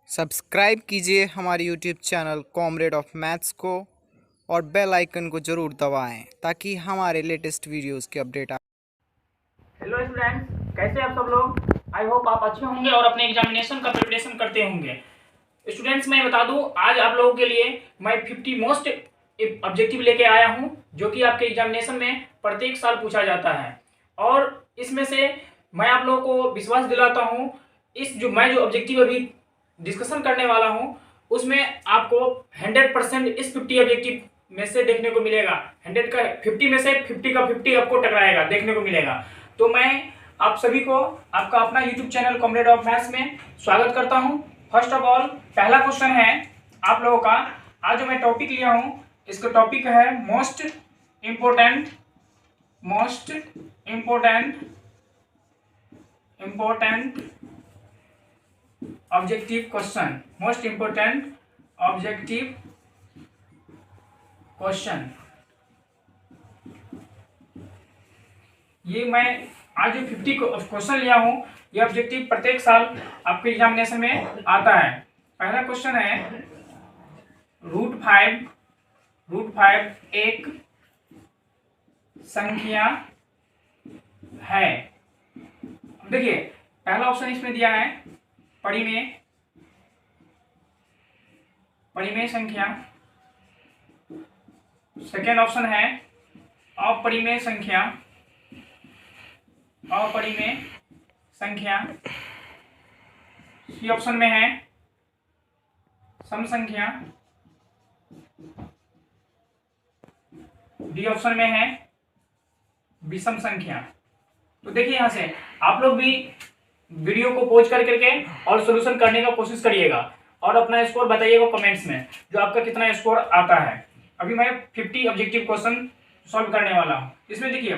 Subscribe कीजिए हमारे YouTube channel comrade of maths को और बेल आइकन को ज़रूर दबाएं ताकि हमारे लेटेस्ट वीडियोस के अपडेट हेलो स्टूडेंट्स, कैसे आप सब लोग। आई होप आप अच्छे होंगे और अपने एग्जामिनेशन का प्रिपरेशन करते होंगे। स्टूडेंट्स, मैं बता दूं, आज आप लोगों के लिए मैं 50 मोस्ट ऑब्जेक्टिव लेके आया हूं जो कि आपके एग्जामिनेशन में प्रत्येक साल पूछा जाता है। और इसमें से मैं आप लोगों को विश्वास दिलाता हूं, इस जो मैं जो ऑब्जेक्टिव अभी डिस्कशन करने वाला हूं उसमें आपको 100% इस 50 ऑब्जेक्टिव में से देखने को मिलेगा। 100 का 50 में से 50 का 50 आपको टकराएगा, देखने को मिलेगा। तो मैं आप सभी को आपका अपना YouTube channel comrade of maths में स्वागत करता हूं। फर्स्ट ऑफ ऑल, पहला क्वेश्चन है आप लोगों का। आज जो मैं टॉपिक लिया हूं, इसका टॉपिक है most important objective question. Most important objective question. ये मैं आज जो 50 क्वेश्चन लिया हूं, ये ऑब्जेक्टिव प्रत्येक साल आपके एग्जामिनेशन में आता है। पहला क्वेश्चन है रूट फाइव एक संख्या है। देखिए, पहला ऑप्शन इसमें दिया है परिमेय संख्या। सेकेंड ऑप्शन है अपरिमेय संख्या। सी ऑप्शन में है सम संख्या। डी ऑप्शन में है विषम संख्या। तो देखिए, यहां से आप लोग भी वीडियो को पॉज कर करके और सॉल्यूशन करने का कोशिश करिएगा और अपना स्कोर बताइएगा कमेंट्स में, जो आपका कितना स्कोर आता है। अभी मैं 50 ऑब्जेक्टिव क्वेश्चन सॉल्व करने वाला हूं। इसमें देखिए,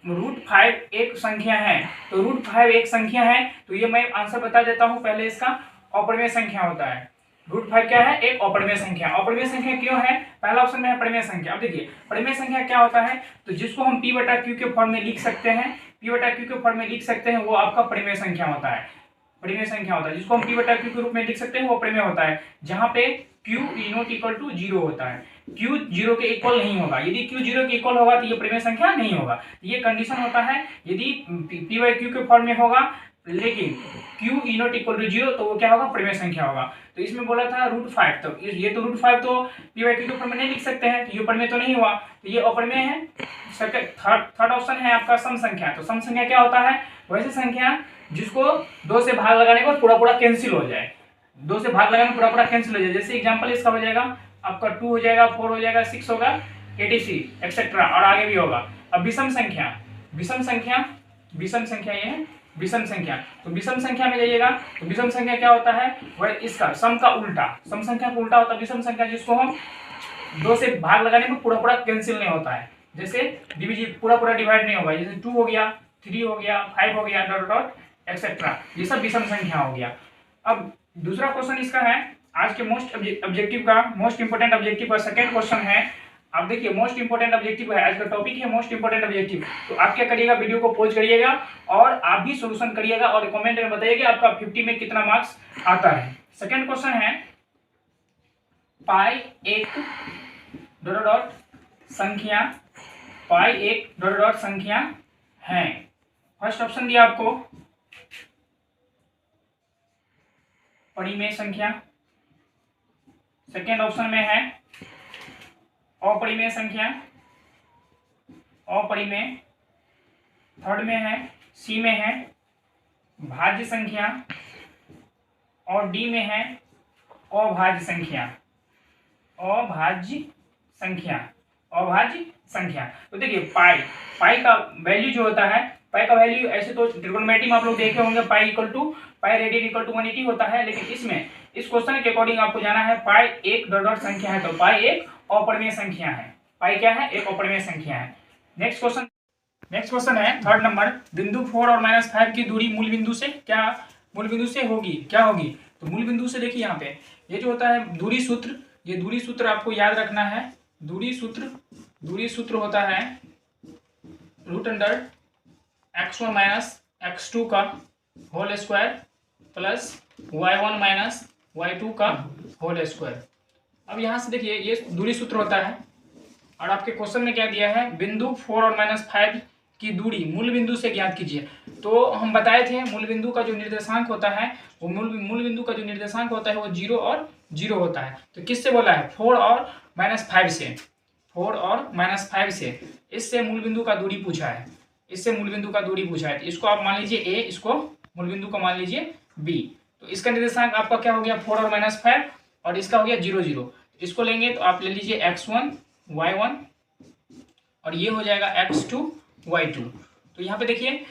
रूट 5 एक संख्या है, तो रूट 5 एक संख्या है, तो ये मैं आंसर बता देता हूं। पहले इसका अपरिमेय संख्या होता है। रूट 5 क्या है? एक अपरिमेय संख्या। अपरिमेय संख्या क्यों है? पहला ऑप्शन में है परिमेय संख्या। अब देखिए, परिमेय संख्या क्या होता है, तो जिसको हम p/q के फॉर्म में लिख सकते हैं, p/q के फॉर्म में लिख सकते हैं, वो आपका परिमेय संख्या होता है। परिमेय संख्या होता है जिसको हम p/q के रूप में लिख सकते हैं, वो परिमेय होता है, जहां पे q ≠ 0 होता है। q 0 के इक्वल नहीं होगा। यदि q 0 के इक्वल होगा तो ये परिमेय संख्या नहीं होगा। ये कंडीशन होता है यदि p/q के फॉर्म में होगा, लेकिन q ≠ 0, तो वो क्या होगा? परिमेय संख्या होगा। तो इसमें बोला था रूट 5, तो ये तो रूट 5 तो p/q के फॉर्म में नहीं लिख सकते हैं, तो ये परिमेय तो नहीं हुआ, तो ये अपरिमेय है। थर्ड ऑप्शन है आपका सम संख्या। तो सम संख्या क्या होता है? वैसे संख्या जिसको 2 से भाग लगाने के बाद पूरा कैंसिल हो जाए। 2 से भाग लगाने में पूरा कैंसिल हो जाए। जैसे एग्जांपल इसका हो जाएगा आपका 2 हो जाएगा, 4 हो जाएगा, 6 होगा, etc एक्सेट्रा, और आगे भी होगा। अब विषम संख्या ये है विषम संख्या। तो विषम संख्या में जाइएगा, तो विषम संख्या क्या होता है? वह इसका सम का उल्टा, सम संख्या का उल्टा होता है विषम संख्या, जिसको हम 2 से भाग लगाने में पूरा कैंसिल नहीं होता है। जैसे पूरा डिवाइड नहीं होगा। जैसे 2 हो गया, 3 हो गया, 5 हो गया, डॉट एक्सेट्रा, ये सब विषम संख्या हो गया। अब दूसरा क्वेश्चन इसका है आज के मोस्ट इंपोर्टेंट ऑब्जेक्टिव का सेकंड क्वेश्चन है। आप देखिए, मोस्ट इंपोर्टेंट ऑब्जेक्टिव है, आज का टॉपिक है मोस्ट इंपोर्टेंट ऑब्जेक्टिव। तो आप क्या करिएगा, वीडियो को पॉज करिएगा और आप भी सॉल्यूशन करिएगा और कमेंट में बताइएगा आपका 50 में कितना मार्क्स आता है। सेकंड क्वेश्चन है पाई एक डॉट संख्या है। फर्स्ट ऑप्शन दिया आपको परिमेय संख्या। सेकेंड ऑप्शन में है अपरिमेय संख्या, थर्ड में है, सी में है भाज्य संख्या, और डी में है अभाज्य संख्या। तो देखिए, पाई का वैल्यू जो होता है, पाई का वैल्यू ऐसे तो ट्रिग्नोमेट्री में आप लोग देखे होंगे, पाई रेडियन = 180 होता है, लेकिन इसमें इस क्वेश्चन के अकॉर्डिंग आपको जाना है पाई एक डॉट संख्या है, तो पाई एक अपरिमेय संख्या है। पाई क्या है? एक अपरिमेय संख्या है। नेक्स्ट क्वेश्चन है थर्ड नंबर, बिंदु 4 और -5 की दूरी मूल बिंदु से होगी। तो मूल बिंदु से देखिए, यहाँ पे ये जो होता है दूरी सूत्र आपको याद रखना है। दूरी सूत्र होता है √x1 - x2 का whole square plus y1 - y2 का होल स्क्वायर। अब यहाँ से देखिए ये दूरी सूत्र होता है और आपके क्वेश्चन में क्या दिया है, बिंदु 4 और -5 की दूरी मूल बिंदु से ज्ञात कीजिए। तो हम बताए थे मूल बिंदु का जो निर्देशांक होता है वो मूल बिंदु का जो निर्देशांक होता है वो 0 और 0 होता है। तो किससे बोला है, 4 और -5 से, 4 और -5 से, इससे मूल बिंदु का दूरी पूछा है, इससे मूल बिंदु का दूरी पूछा है। तो इसको आप मान लीजिए ए, इसको मूल बिंदु को मान लीजिए बी। तो इसका निर्देशांक आपका क्या हो गया 4 और -5 और इसका हो गया 0 0। इसको लेंगे तो आप ले लीजिए x1 y1 और ये हो जाएगा x2 y2। तो यहाँ पे देखिए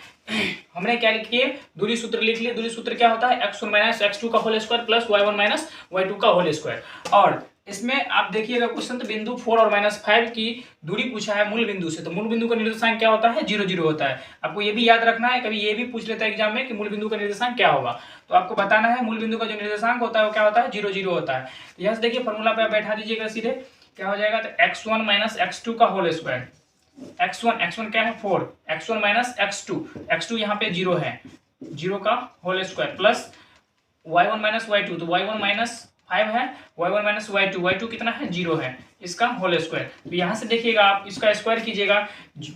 हमने क्या लिख लिए, दूरी सूत्र लिख लिए। दूरी सूत्र क्या होता है, x1 - x2 का whole square plus y1 - y2 का होल स्क्वायर। और इसमें आप देखिएगा क्वेश्चन, तो बिंदु 4 और -5 की दूरी पूछा है मूल बिंदु से। तो मूल बिंदु का निर्देशांक क्या होता है, 0 0 होता है। आपको ये भी याद रखना है, कभी ये भी पूछ लेता है एग्जाम में कि मूल बिंदु का निर्देशांक क्या होगा। तो आपको बताना है मूल बिंदु का जो निर्देशांक होता है वो क्या होता है, 0 0 होता है। तो यहाँ से देखिए फॉर्मूला पे आप बैठा दीजिएगा सीधे, क्या हो जाएगा, तो x1 - x2 का होल स्क्वायर। x1 क्या है 4, x1 - x2 यहाँ पे 0 है, 0 का whole square plus y1 - y2, तो y1 -5 है, y1 - y2 कितना है 0 है, इसका होल स्क्वायर। तो यहाँ से देखिएगा आप इसका स्क्वायर कीजिएगा,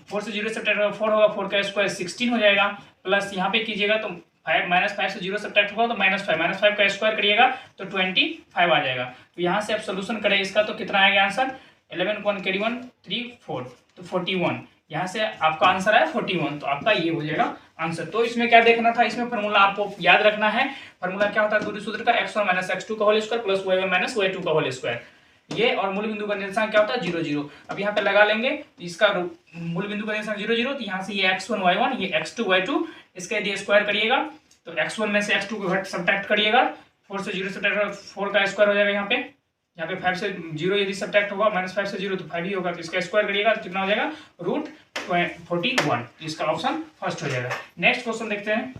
4 से 0 सब्ट्रैक्ट होगा 4 होगा, 4 का स्क्वायर 16 हो जाएगा, प्लस यहाँ पे कीजिएगा तो 5 से 0 सब्ट्रैक्ट होगा तो -5 का स्क्वायर करिएगा तो 25 आ जाएगा। तो यहाँ से आप सोल्यूशन करें इसका तो कितना आएगा आंसर, 11 1 carry 1 3 4 तो 41। यहाँ से आपका आंसर है 41, तो आपका ये हो जाएगा आंसर। तो इसमें क्या देखना था, इसमें फॉर्मूला आपको याद रखना है। फॉर्मूला क्या होता है, दूरी सूत्र का x1 - x2 का whole square plus y1 - y2 का होल स्क्वायर, ये। और मूल बिंदु का निर्देशांक क्या होता है, 0 0। अब यहाँ पे लगा लेंगे इसका मूल बिंदु का निर्देशांक 0 0, तो यहाँ से ये x1 y1 ये x2 y2, इसका यदि स्क्वायर करिएगा तो x1 में से x2 को घट सब्ट्रैक्ट करिएगा, 4 से 0 सब्ट्रैक्ट 4 का स्क्वायर हो जाएगा, यहाँ पे 5 से 0 यदि सब्ट्रैक्ट होगा -5 से 0 तो 5 ही होगा, तो इसका स्क्वायर करिएगा तो कितना हो जाएगा √41। इसका ऑप्शन फर्स्ट हो जाएगा। नेक्स्ट क्वेश्चन देखते हैं।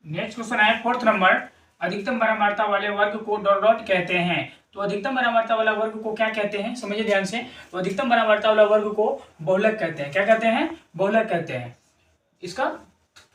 नेक्स्ट क्वेश्चन है 4th नंबर, अधिकतम बारंबारता वाले वर्ग को डॉट डॉट कहते हैं। तो अधिकतम बारंबारता वाला वर्ग को क्या कहते हैं, समझिए ध्यान से। तो अधिकतम बारंबारता वाला वर्ग को बहुलक कहते हैं। क्या कहते हैं, बहुलक कहते हैं। इसका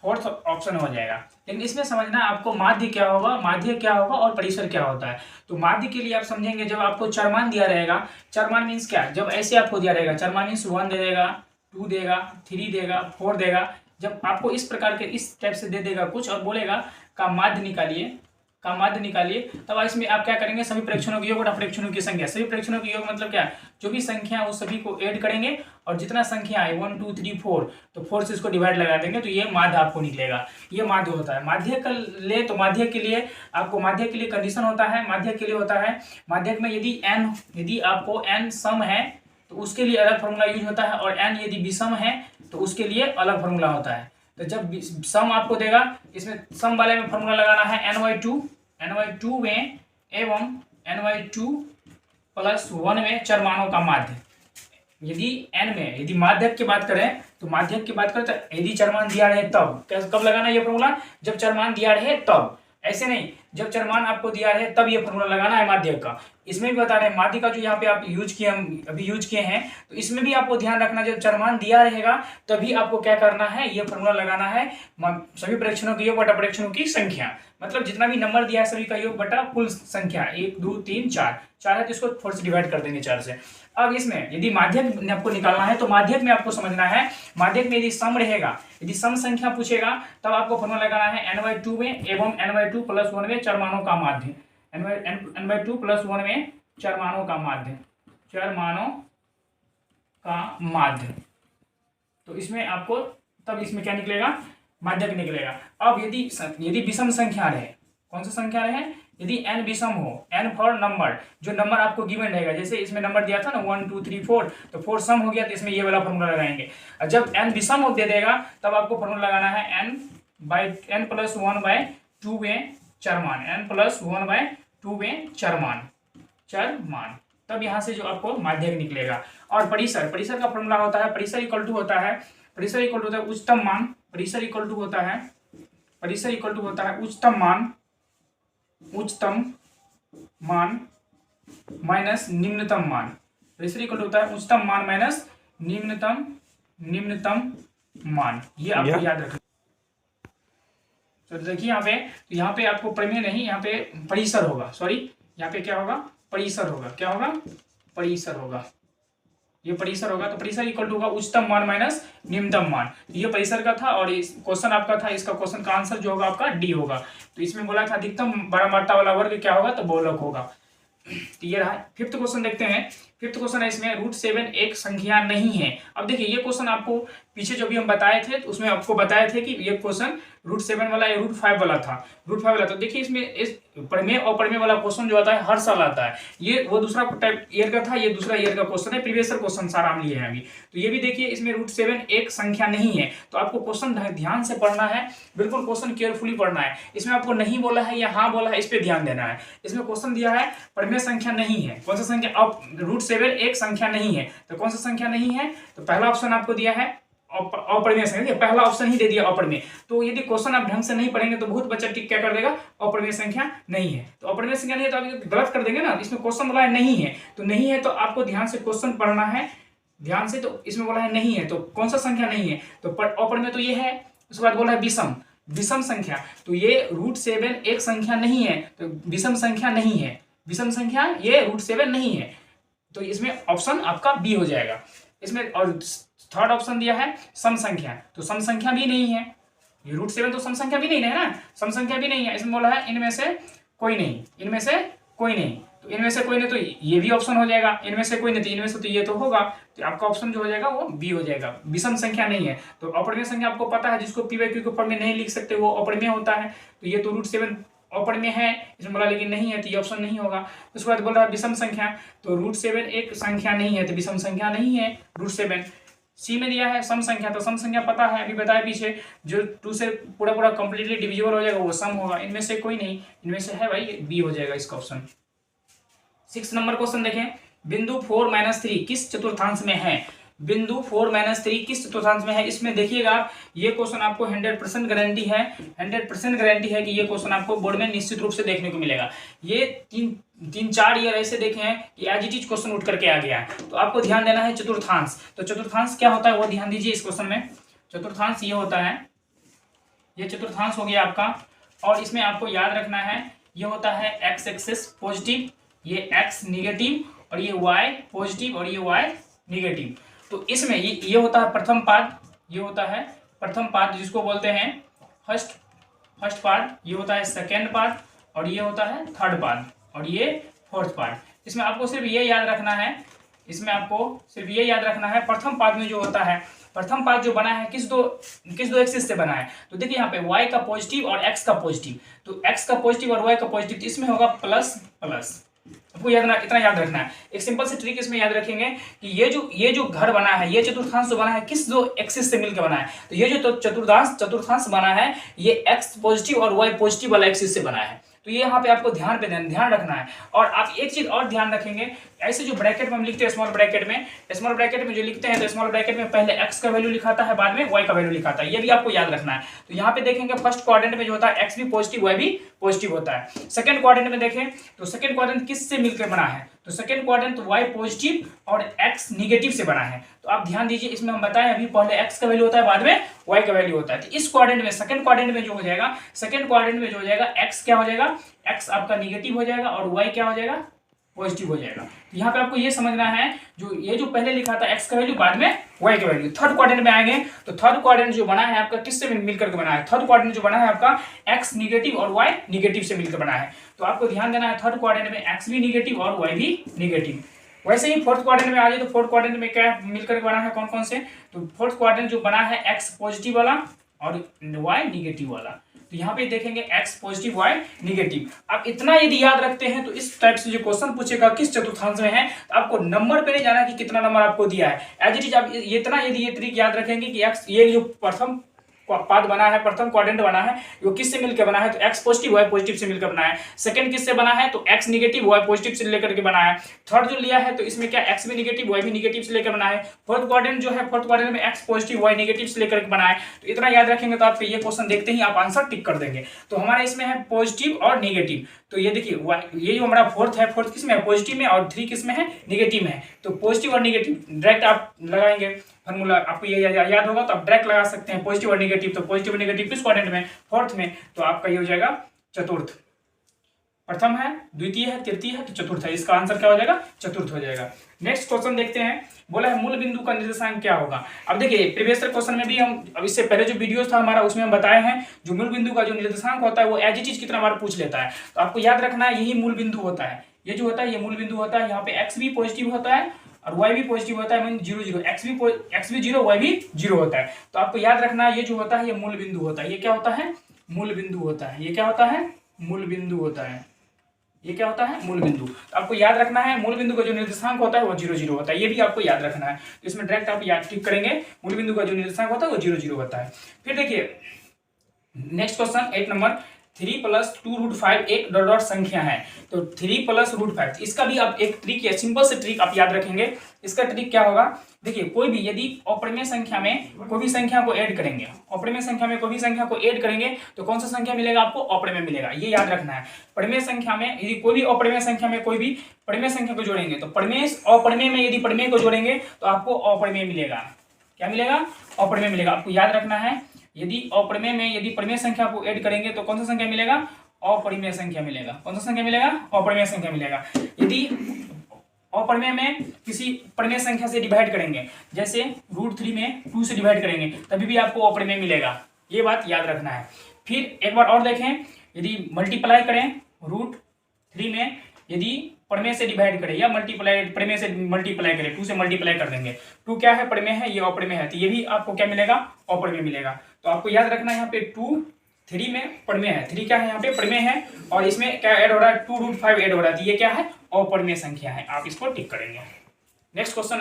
4th ऑप्शन हो जाएगा। लेकिन इसमें समझना आपको माध्य क्या होगा, माध्य क्या होगा और परिसर क्या होता है। तो माध्य के लिए आप समझेंगे जब आपको चरमान दिया रहेगा, चरमान मीन्स क्या, जब ऐसे आपको दिया रहेगा, चरमान मीन्स 1 दे देगा, 2 देगा, 3 देगा, 4 देगा। जब आपको इस प्रकार के इस टाइप से दे देगा कुछ और बोलेगा का माध्य निकालिए, का माध्य निकालिए, तब इसमें आप क्या करेंगे, सभी प्रेक्षणों के योग और अपरेक्षणों की संख्या। सभी प्रेक्षणों के योग मतलब क्या, जो भी संख्या है उस सभी को ऐड करेंगे और जितना संख्या है 1 2 3 4 तो 4 से इसको डिवाइड लगा देंगे, तो ये माध्य आपको निकलेगा। ये माध्य होता है। माध्यक ले तो माध्यक के लिए आपको माध्यक के लिए कंडीशन होता है, माध्यक के लिए होता है, माध्यक में यदि आपको n सम है तो उसके लिए अलग फॉर्मूला यूज होता है, और n यदि विषम है तो उसके लिए अलग फॉर्मूला होता है। तो जब सम आपको देगा, इसमें सम वाले में फॉर्मूला लगाना है ny2 में एवं ny2 + 1 में चरमानों का माध्य। यदि n में यदि माध्यक की बात करें तो माध्यक की बात करें तो यदि चरमान दिया रहे तब कब लगाना ये फॉर्मूला, जब चरमान दिया रहे तब, ऐसे नहीं जब चरमान आपको दिया रहे तब ये फॉर्मूला लगाना है माध्यक का। इसमें भी बता रहे हैं माध्य का जो यहाँ पे आप अभी यूज किए हैं, तो इसमें भी आपको ध्यान रखना, जब चरमान दिया रहेगा तभी आपको क्या करना है, ये फॉर्मूला लगाना है सभी प्रेक्षणों के योग बटा प्रेक्षणों की संख्या। मतलब जितना भी नंबर दिया है सभी का योग बटा कुल संख्या, 1 2 3 4 है तो इसको 4 से डिवाइड कर देंगे 4 से। अब इसमें यदि माध्यक आपको निकालना है तो माध्यक में आपको समझना है, माध्यक में यदि सम रहेगा, यदि सम संख्या पूछेगा तब आपको फॉर्मूला लगाना है n/2 में एवं n/2 + 1 में चरमानों का माध्य, n/2 + 1 में चरमानों का माध्य, चरमानों का माध्य। तो इसमें आपको तब इसमें क्या निकलेगा, माध्यक निकलेगा। अब यदि विषम संख्या रहे, कौन सा संख्या रहे, यदि n विषम हो, n फॉर नंबर, जो नंबर आपको गिवन रहेगा, जैसे इसमें नंबर दिया था ना 1 2 3 4, तो 4 सम हो गया तो इसमें ये वाला फॉर्मूला लगाएंगे। और जब n विषम हो दे देगा तब आपको फॉर्मूला लगाना है n + 1/2 में चरमान, n + 1/2 में चरमान, तब यहाँ से जो आपको माध्यक निकलेगा। और परिसर का फॉर्मूला होता है, परिसर इक्वल टू होता है उच्चतम मान, परिसर इक्वल टू होता है उच्चतम मान माइनस निम्नतम मान। परिसर इक्वल टू होता है उच्चतम मान माइनस निम्नतम मान। ये आपको याद रखना। तो देखिए यहाँ पे आपको प्रमेय नहीं, यहाँ पे परिसर होगा, सॉरी यहाँ पे क्या होगा, परिसर होगा, क्या होगा, परिसर होगा, ये परिसर होगा। तो परिसर इक्वल टू होगा उच्चतम मान माइनस निम्नतम मान। तो ये परिसर का था और इस क्वेश्चन आपका था, इसका क्वेश्चन का आंसर जो होगा आपका डी होगा। तो इसमें बोला था अधिकतम बारंबारता वाला वर्ग क्या होगा, तो बहुलक होगा। तो ये रहा। फिफ्थ क्वेश्चन देखते हैं। फिफ्थ क्वेश्चन है इसमें √7 एक संख्या नहीं है। अब देखिए ये क्वेश्चन आपको पीछे जो भी हम बताए थे तो उसमें आपको बताए थे कि ये क्वेश्चन √7 वाला या √5 वाला था, √5 वाला। तो देखिए इसमें इस प्रमेय और प्रमेय वाला क्वेश्चन जो आता है हर साल आता है। ये वो दूसरा टाइप ईयर का था, ये दूसरा ईयर का क्वेश्चन है, प्रीवियस ईयर क्वेश्चन सारा हम लिए हैं अभी। तो ये भी देखिए इसमें √7 एक संख्या नहीं है। तो आपको क्वेश्चन ध्यान से पढ़ना है, बिल्कुल क्वेश्चन केयरफुली पढ़ना है। इसमें आपको नहीं बोला है या हाँ बोला है, इस पे ध्यान देना है। इसमें क्वेश्चन दिया है प्रमेय संख्या नहीं है, कौन सा संख्या, अब √7 एक संख्या नहीं है, तो कौन सा संख्या नहीं है, तो पहला ऑप्शन आपको दिया है अप्रमेय संख्या, पहला ऑप्शन ही दे दिया अप्रमेय। तो यदि क्वेश्चन आप ढंग से नहीं पढ़ेंगे तो बहुत बच्चा टिक क्या कर देगा, अप्रमेय संख्या नहीं है। तो अप्रमेय संख्या नहीं है तो आप गलत कर देंगे ना। इसमें क्वेश्चन बोला है नहीं है, तो नहीं है तो आपको ध्यान से क्वेश्चन पढ़ना है, ध्यान से। तो इसमें बोला है नहीं है, तो कौन सा संख्या नहीं है, तो अप्रमेय तो ये है। उसके बाद बोला है विषम, विषम संख्या, तो ये √7 एक संख्या नहीं है, तो विषम संख्या नहीं है, विषम संख्या ये √7 नहीं है। तो इसमें ऑप्शन आपका बी हो जाएगा। इसमें और थर्ड ऑप्शन दिया है सम संख्या, तो सम संख्या भी नहीं है। ये √7 तो सम संख्या भी नहीं है ना, सम संख्या भी नहीं है। इसमें बोला है इनमें से कोई नहीं, इनमें से कोई नहीं, तो इनमें से कोई नहीं, तो ये भी ऑप्शन हो जाएगा। इनमें से कोई नहीं, तो इनमें से तो ये तो होगा, तो आपका ऑप्शन जो हो जाएगा वो बी हो जाएगा, विषम संख्या नहीं है। तो अप्रमेय संख्या आपको पता है, जिसको p/q के फॉर्म में नहीं लिख सकते वो अप्रमेय होता है। तो ये तो √7 अप्रमेय है, इसमें बोला लेकिन नहीं है, तो ये ऑप्शन नहीं होगा। उसके बाद बोल रहा है विषम संख्या, तो √7 एक संख्या नहीं है, तो विषम संख्या नहीं है √7। सी में दिया है सम संख्या, तो सम संख्या पता है, अभी बताया पीछे, जो 2 से पूरा कंप्लीटली डिविजिबल हो जाएगा वो सम होगा। इनमें से कोई नहीं, इनमें से है भाई, बी हो जाएगा इसका ऑप्शन। 6 नंबर क्वेश्चन देखें। बिंदु 4-3 किस चतुर्थांश में है, बिंदु 4-3 किस चतुर्थांश में है। इसमें देखिएगा ये क्वेश्चन आपको 100% गारंटी है, 100% गारंटी है कि ये क्वेश्चन आपको बोर्ड में निश्चित रूप से देखने को मिलेगा। ये तीन चार ईयर ऐसे देखे हैं कि एज इट इज क्वेश्चन उठ करके आ गया है। तो आपको ध्यान देना है चतुर्थांश। तो चतुर्थांश क्या होता है वो ध्यान दीजिए इस क्वेश्चन में। चतुर्थांश ये होता है, ये चतुर्थांश हो गया आपका, और इसमें आपको याद रखना है ये होता है x एक्सिस पॉजिटिव, ये x निगेटिव, और ये y पॉजिटिव, और ये y निगेटिव। तो इसमें ये होता है प्रथम पाद, ये होता है प्रथम पाद जिसको बोलते हैं फर्स्ट पाद, ये होता है सेकेंड पाद, और ये होता है थर्ड पाद, और ये फोर्थ पार्ट। इसमें आपको सिर्फ ये याद रखना है, इसमें आपको सिर्फ ये याद रखना है प्रथम पाद में जो होता है, प्रथम पाद जो बना है किस दो एक्सिस से बना है। तो देखिए यहाँ पे y का पॉजिटिव और x का पॉजिटिव, तो x का पॉजिटिव और y का पॉजिटिव, तो इसमें होगा प्लस प्लस। आपको इतना याद रखना है। एक सिंपल सी ट्रिक इसमें याद रखेंगे कि ये जो घर बना है, ये चतुर्थांश जो बना है किस दो एक्सिस से मिलकर बना है। तो ये जो चतुर्थांश बना है ये x पॉजिटिव और y पॉजिटिव वाला एक्सिस से बना है। तो ये यहाँ पे आपको ध्यान रखना है। और आप एक चीज और ध्यान रखेंगे, ऐसे जो ब्रैकेट में हम लिखते हैं स्मॉल ब्रैकेट में जो लिखते हैं, तो स्मॉल ब्रैकेट में पहले x का वैल्यू लिखाता है, बाद में y का वैल्यू लिखाता है, ये भी आपको याद रखना है। तो यहाँ पे देखेंगे फर्स्ट क्वाड्रेंट में जो होता है x भी पॉजिटिव y भी पॉजिटिव होता है। सेकंड क्वाड्रेंट में देखें तो सेकंड क्वाड्रेंट किस से मिलकर बना है, तो सेकंड क्वाड्रेंट y पॉजिटिव और x निगेटिव से बना है। तो आप ध्यान दीजिए, इसमें हम बताएं अभी पहले x का वैल्यू होता है, बाद में y का वैल्यू होता है। तो इस क्वाड्रेंट में सेकंड क्वाड्रेंट में जो हो जाएगा x क्या हो जाएगा, x आपका निगेटिव हो जाएगा और y क्या हो जाएगा, पॉजिटिव हो जाएगा। तो यहाँ पे आपको ये समझना है, जो पहले लिखा था x का वैल्यू बाद में y का वैल्यू। थर्ड क्वाड्रेंट में आएंगे तो थर्ड क्वाड्रेंट जो बना है आपका किससे मिलकर के बना है, थर्ड क्वाड्रेंट जो बना है आपका x निगेटिव और y निगेटिव से मिलकर बना है। तो आपको ध्यान देना है थर्ड क्वाड्रेंट में x भी निगेटिव और y भी निगेटिव। वैसे ही फोर्थ क्वाड्रेंट में आ जाए तो फोर्थ क्वाड्रेंट में क्या मिलकर बना है, कौन कौन से, तो फोर्थ क्वाड्रेंट जो बना है x पॉजिटिव वाला और y निगेटिव वाला। तो यहाँ पे देखेंगे x पॉजिटिव y निगेटिव। आप इतना यदि याद रखते हैं तो इस टाइप से जो क्वेश्चन पूछेगा किस चतुर्थांश में है, तो आपको नंबर पे नहीं जाना कि कितना नंबर आपको दिया है, एज इट इज आप इतना यदि ये ट्रिक याद रखेंगे कि x ये जो प्रथम पाद बना है, प्रथम क्वाड्रेंट बना है, वो किससे मिलकर बना है, तो x पॉजिटिव y पॉजिटिव से मिलकर बना है। सेकंड किससे बना है, तो x निगेटिव y पॉजिटिव से लेकर के बना है। थर्ड जो लिया है तो इसमें क्या x भी निगेटिव y भी निगेटिव से लेकर बना है। फोर्थ क्वाड्रेंट जो है, फोर्थ क्वाड्रेंट में x पॉजिटिव y निगेटिव से लेकर के बना है। तो इतना याद रखेंगे तो आपको ये क्वेश्चन देखते ही आप आंसर टिक कर देंगे। तो हमारा इसमें है पॉजिटिव और निगेटिव। तो ये देखिए ये जो हमारा फोर्थ है, फोर्थ किस में है, पॉजिटिव में, और 3 किस में है, निगेटिव में है। तो पॉजिटिव और निगेटिव डायरेक्ट आप लगाएंगे। फार्मूला आपको ये याद होगा, तो आप डायरेक्ट लगा सकते हैं पॉजिटिव और नेगेटिव। तो पॉजिटिव और नेगेटिव किस क्वाड्रेंट में, फोर्थ में, तो आपका ये हो जाएगा चतुर्थ। प्रथम है, द्वितीय है, तृतीय है, तो चतुर्थ है। इसका आंसर क्या हो जाएगा, चतुर्थ हो जाएगा। नेक्स्ट क्वेश्चन देखते हैं, बोला है मूल बिंदु का निर्देशांक क्या होगा। अब देखिए प्रीवियस क्वेश्चन में भी हम, अब इससे पहले जो वीडियो था हमारा उसमें हम बताए हैं जो मूल बिंदु का जो निर्देशांक होता है वो एज इट इज कितना बार पूछ लेता है। तो आपको याद रखना है यही मूल बिंदु होता है, ये जो होता है ये मूल बिंदु होता है। यहाँ पे एक्स भी पॉजिटिव होता है और वाई भी पॉजिटिव होता है, मीन 0 0, एक्स भी 0, वाई भी 0 होता है। तो आपको याद रखना है ये जो होता है ये मूल बिंदु होता है। ये क्या होता है, मूल बिंदु होता है। ये क्या होता है, मूल बिंदु होता है। ये क्या होता है, मूल बिंदु। तो आपको याद रखना है मूल बिंदु का जो निर्देशांक होता है वो 0 0 होता है, ये भी आपको याद रखना है। तो इसमें डायरेक्ट आप याद टिक करेंगे, मूल बिंदु का जो निर्देशांक होता है वो 0 0 होता है। फिर देखिए नेक्स्ट क्वेश्चन 8 नंबर, 3 + 2√5 एक डॉट डॉट संख्या है। तो 3 + √5, इसका भी आप एक ट्रिक है, सिंपल से ट्रिक आप याद रखेंगे। इसका ट्रिक क्या होगा, देखिए कोई भी यदि अपरिमेय संख्या में कोई भी संख्या को ऐड करेंगे, अपरिमेय संख्या में कोई भी संख्या को ऐड करेंगे तो कौन सा संख्या मिलेगा आपको, अपरिमेय मिलेगा। ये याद रखना है। परिमेय संख्या में यदि कोई भी अपरिमेय संख्या में कोई भी परिमेय संख्या को जोड़ेंगे तो अपरिमेय में यदि परिमेय को जोड़ेंगे तो आपको अपरिमेय मिलेगा। क्या मिलेगा, अपरिमेय मिलेगा। आपको याद रखना है यदि अपरिमेय में यदि परिमेय संख्या को ऐड करेंगे तो कौन सा संख्या मिलेगा, अपरिमेय संख्या मिलेगा। कौन सा संख्या मिलेगा, अपरिमेय संख्या मिलेगा। यदि अपरिमेय में किसी परिमेय संख्या से डिवाइड करेंगे, जैसे √3 में 2 से डिवाइड करेंगे तभी भी आपको अपरिमेय मिलेगा। ये बात याद रखना है। फिर एक बार और देखें, यदि मल्टीप्लाई करें √3 में, यदि परिमेय से डिवाइड करें या मल्टीप्लाई परिमेय से मल्टीप्लाई करें, 2 से मल्टीप्लाई कर देंगे, 2 क्या है, परिमेय है, ये अपरिमेय है, तो ये भी आपको क्या मिलेगा, अपरिमेय मिलेगा। तो आपको याद रखना है यहाँ पे 2 3 में परिमेय है, 3 क्या है यहाँ पे, परिमेय है, और इसमें क्या ऐड हो रहा है, 2√5 ऐड हो रहा है, तो ये क्या है, अपरिमेय संख्या है। आप इसको टिक करेंगे। नेक्स्ट क्वेश्चन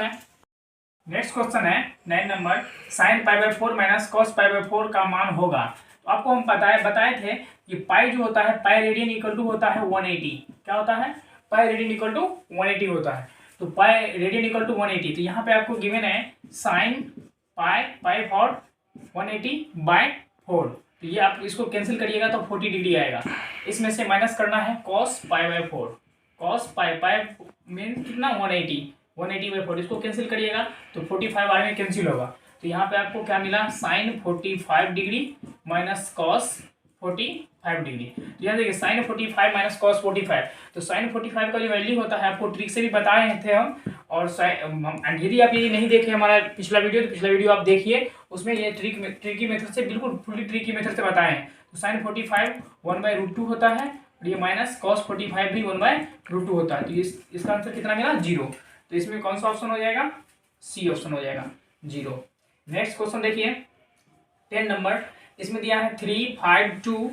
है 9 नंबर, sin π/4 - cos π/4 का मान होगा। तो आपको हम बताए थे कि पाई जो होता है, पाई रेडियन इक्वल टू होता है 180। क्या होता है, पाई रेडियन इक्वल टू 180 होता है। तो पाई रेडियन इक्वल टू 180, तो यहाँ पे आपको गिवन है sin π/4 180/4। तो ये आप इसको कैंसिल करिएगा तो 40 डिग्री आएगा। इसमें से माइनस करना है cos π/4, cos पाई मीन कितना, 180/4। इसको कैंसिल करिएगा तो 45 आगे में कैंसिल होगा। तो यहाँ पे आपको क्या मिला, sin 45 degree minus cos 45 degree. तो यहाँ देखिए sin 45 - cos 45, तो sin 45 का जो वैल्यू होता है आपको ट्रिक से भी बताए थे हम। और यदि आप ये नहीं देखे हमारा पिछला वीडियो, तो पिछला वीडियो आप देखिए, उसमें ये ट्रिकी मेथड से बिल्कुल फुली ट्रिकी मेथड से बताए हैं। तो sin 45 1/√2 होता है, और ये माइनस cos 45 भी 1/√2 होता है। तो इसका आंसर कितना मिला, 0। तो इसमें कौन सा ऑप्शन हो जाएगा, सी ऑप्शन हो जाएगा, 0। नेक्स्ट क्वेश्चन देखिए 10 नंबर, इसमें दिया है 3 5 2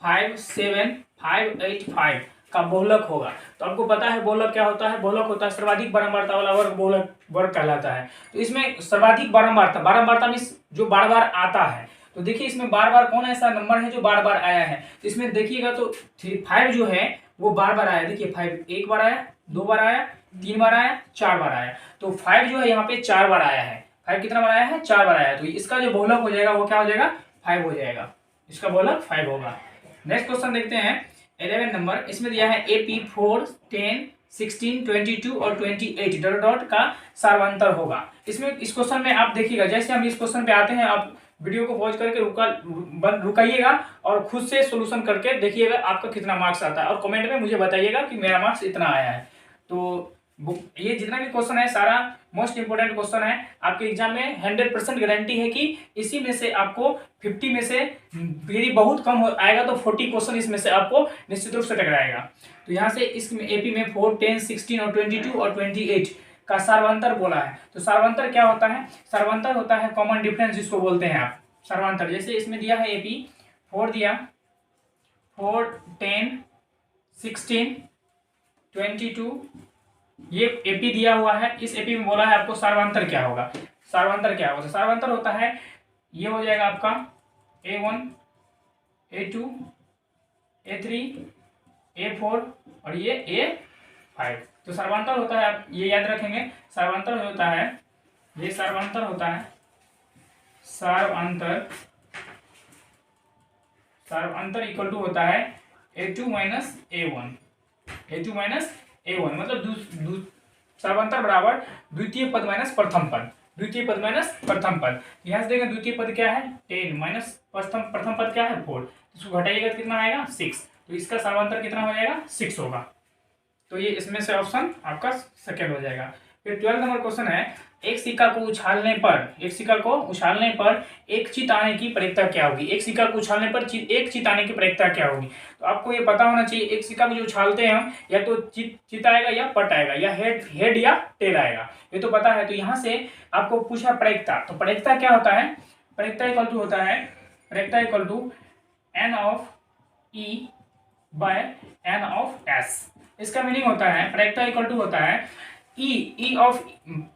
5 7 5 8 5 का बहुलक होगा। तो आपको पता है बहुलक क्या होता है, बहुलक होता है सर्वाधिक बारंबारता वाला वर्ग, बहुलक वर्ग कहलाता है। तो इसमें सर्वाधिक बारंबारता मीन्स जो बार बार आता है। तो देखिए इसमें बार बार कौन ऐसा नंबर है जो बार बार आया है, तो इसमें देखिएगा तो 5 जो है वो बार बार आया। देखिए 5 एक बार आया, 2 बार आया, 3 बार आया, 4 बार आया। तो 5 जो है यहाँ पे 4 बार आया है। 5 कितना बार आया है, 4 बार आया है। तो इसका जो बहुलक हो जाएगा वो क्या हो जाएगा, 5 हो जाएगा। इसका बहुलक 5 होगा। नेक्स्ट क्वेश्चन देखते हैं 11 नंबर, इसमें दिया है AP 4 10 16 22 और 28 डॉट डॉट का सार्वंतर होगा। इसमें इस क्वेश्चन में आप देखिएगा, जैसे हम इस क्वेश्चन पे आते हैं, आप वीडियो को पॉज करके रुकाइएगा और खुद से सॉल्यूशन करके देखिएगा आपका कितना मार्क्स आता है, और कमेंट में मुझे बताइएगा कि मेरा मार्क्स इतना आया है। तो ये जितना भी क्वेश्चन है सारा मोस्ट इंपोर्टेंट क्वेश्चन है आपके एग्जाम में। 100% गारंटी है कि इसी में से आपको 50 में से यदि बहुत कम आएगा तो 40 क्वेश्चन इसमें से आपको निश्चित रूप से टकराएगा। तो यहाँ से इसमें AP में 4 10 16 और 22 और 28 का सार्वंतर बोला है। तो सार्वंतर क्या होता है, सार्वंतर होता है कॉमन डिफरेंस जिसको बोलते हैं आप सार्वंतर। जैसे इसमें दिया है AP 4 दिया, 4 10 16 22, ये AP दिया हुआ है। इस AP में बोला है आपको सार्वंतर क्या होगा। सार्वंतर क्या होगा, सार्वंतर होता है ये हो जाएगा आपका A1 A2 A3 A4 और ये A5। तो सार्वंतर होता है, आप ये याद रखेंगे, सार्वंतर होता है, ये सार्वंतर होता है, सार्वंतर इक्वल टू होता है A2 - A1, A2 - A1 मतलब सार्वंतर बराबर द्वितीय पद माइनस प्रथम पद। द्वितीय पद माइनस प्रथम पद। यहाँ से देखें द्वितीय पद क्या है 10 माइनस प्रथम पद क्या है 4, इसको घटाइएगा तो कितना आएगा 6, तो इसका समांतर कितना हो जाएगा 6 होगा। तो ये इसमें से ऑप्शन आपका सेकेंड हो जाएगा। फिर 12 नंबर क्वेश्चन है, एक सिक्का को उछालने पर एक चित आने की प्रयत्ता क्या होगी। एक सिक्का को उछालने पर एक चित आने की प्रयत्ता क्या होगी। तो आपको ये पता होना चाहिए, एक सिक्का को जो उछालते हैं हम, या तो चित आएगा या पट आएगा, या हेड या टेल आएगा, ये तो पता है। तो यहाँ से आपको पूछा प्रयत्ता, तो प्रयत्ता क्या होता है, प्रयत्ता equal to N of E by N of S. इसका मीनिंग होता है प्रयत्ता इक्वल टू होता है E of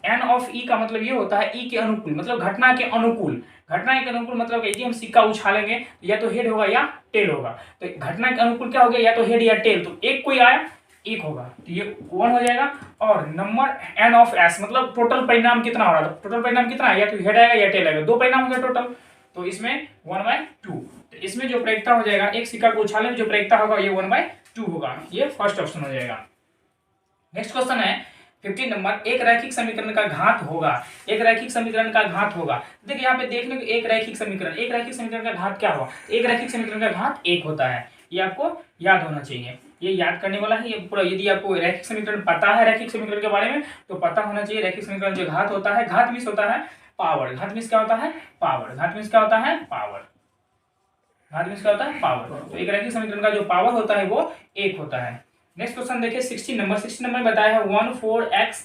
N of E का मतलब ये होता है ई के अनुकूल, मतलब घटना के अनुकूल मतलब यदि हम सिक्का उछालेंगे तो या तो हेड होगा या टेल होगा। तो घटना के अनुकूल क्या हो गया, या तो हेड या टेल, तो एक कोई आया एक होगा, तो ये 1 हो जाएगा। और नंबर एन ऑफ एस मतलब टोटल परिणाम कितना हो रहा है, टोटल परिणाम कितना है, या तो हेड आएगा या टेल आएगा, 2 परिणाम हो गया टोटल, तो इसमें 1/2। तो इसमें जो प्रयत्ता हो जाएगा, एक सिक्का को उछालने में जो प्रयत्ता होगा ये 1/2 होगा, ये फर्स्ट ऑप्शन हो जाएगा। नेक्स्ट क्वेश्चन है 15 नंबर, एक रैखिक समीकरण का घात होगा। देखिए यहाँ पे देख लो एक रैखिक समीकरण का घात क्या होगा, एक रैखिक समीकरण का घात 1 होता है, ये आपको याद होना चाहिए, ये याद करने वाला है ये पूरा। यदि आपको रैखिक समीकरण पता है, रैखिक समीकरण के बारे में, तो पता होना चाहिए रैखिक समीकरण जो घात होता है, घात मीन्स होता है पावर, घात मीन्स क्या होता है पावर, तो एक रैखिक समीकरण का जो पावर होता है वो 1 होता है। नेक्स्ट क्वेश्चन देखिए 16 नंबर में बताया है 1 4 x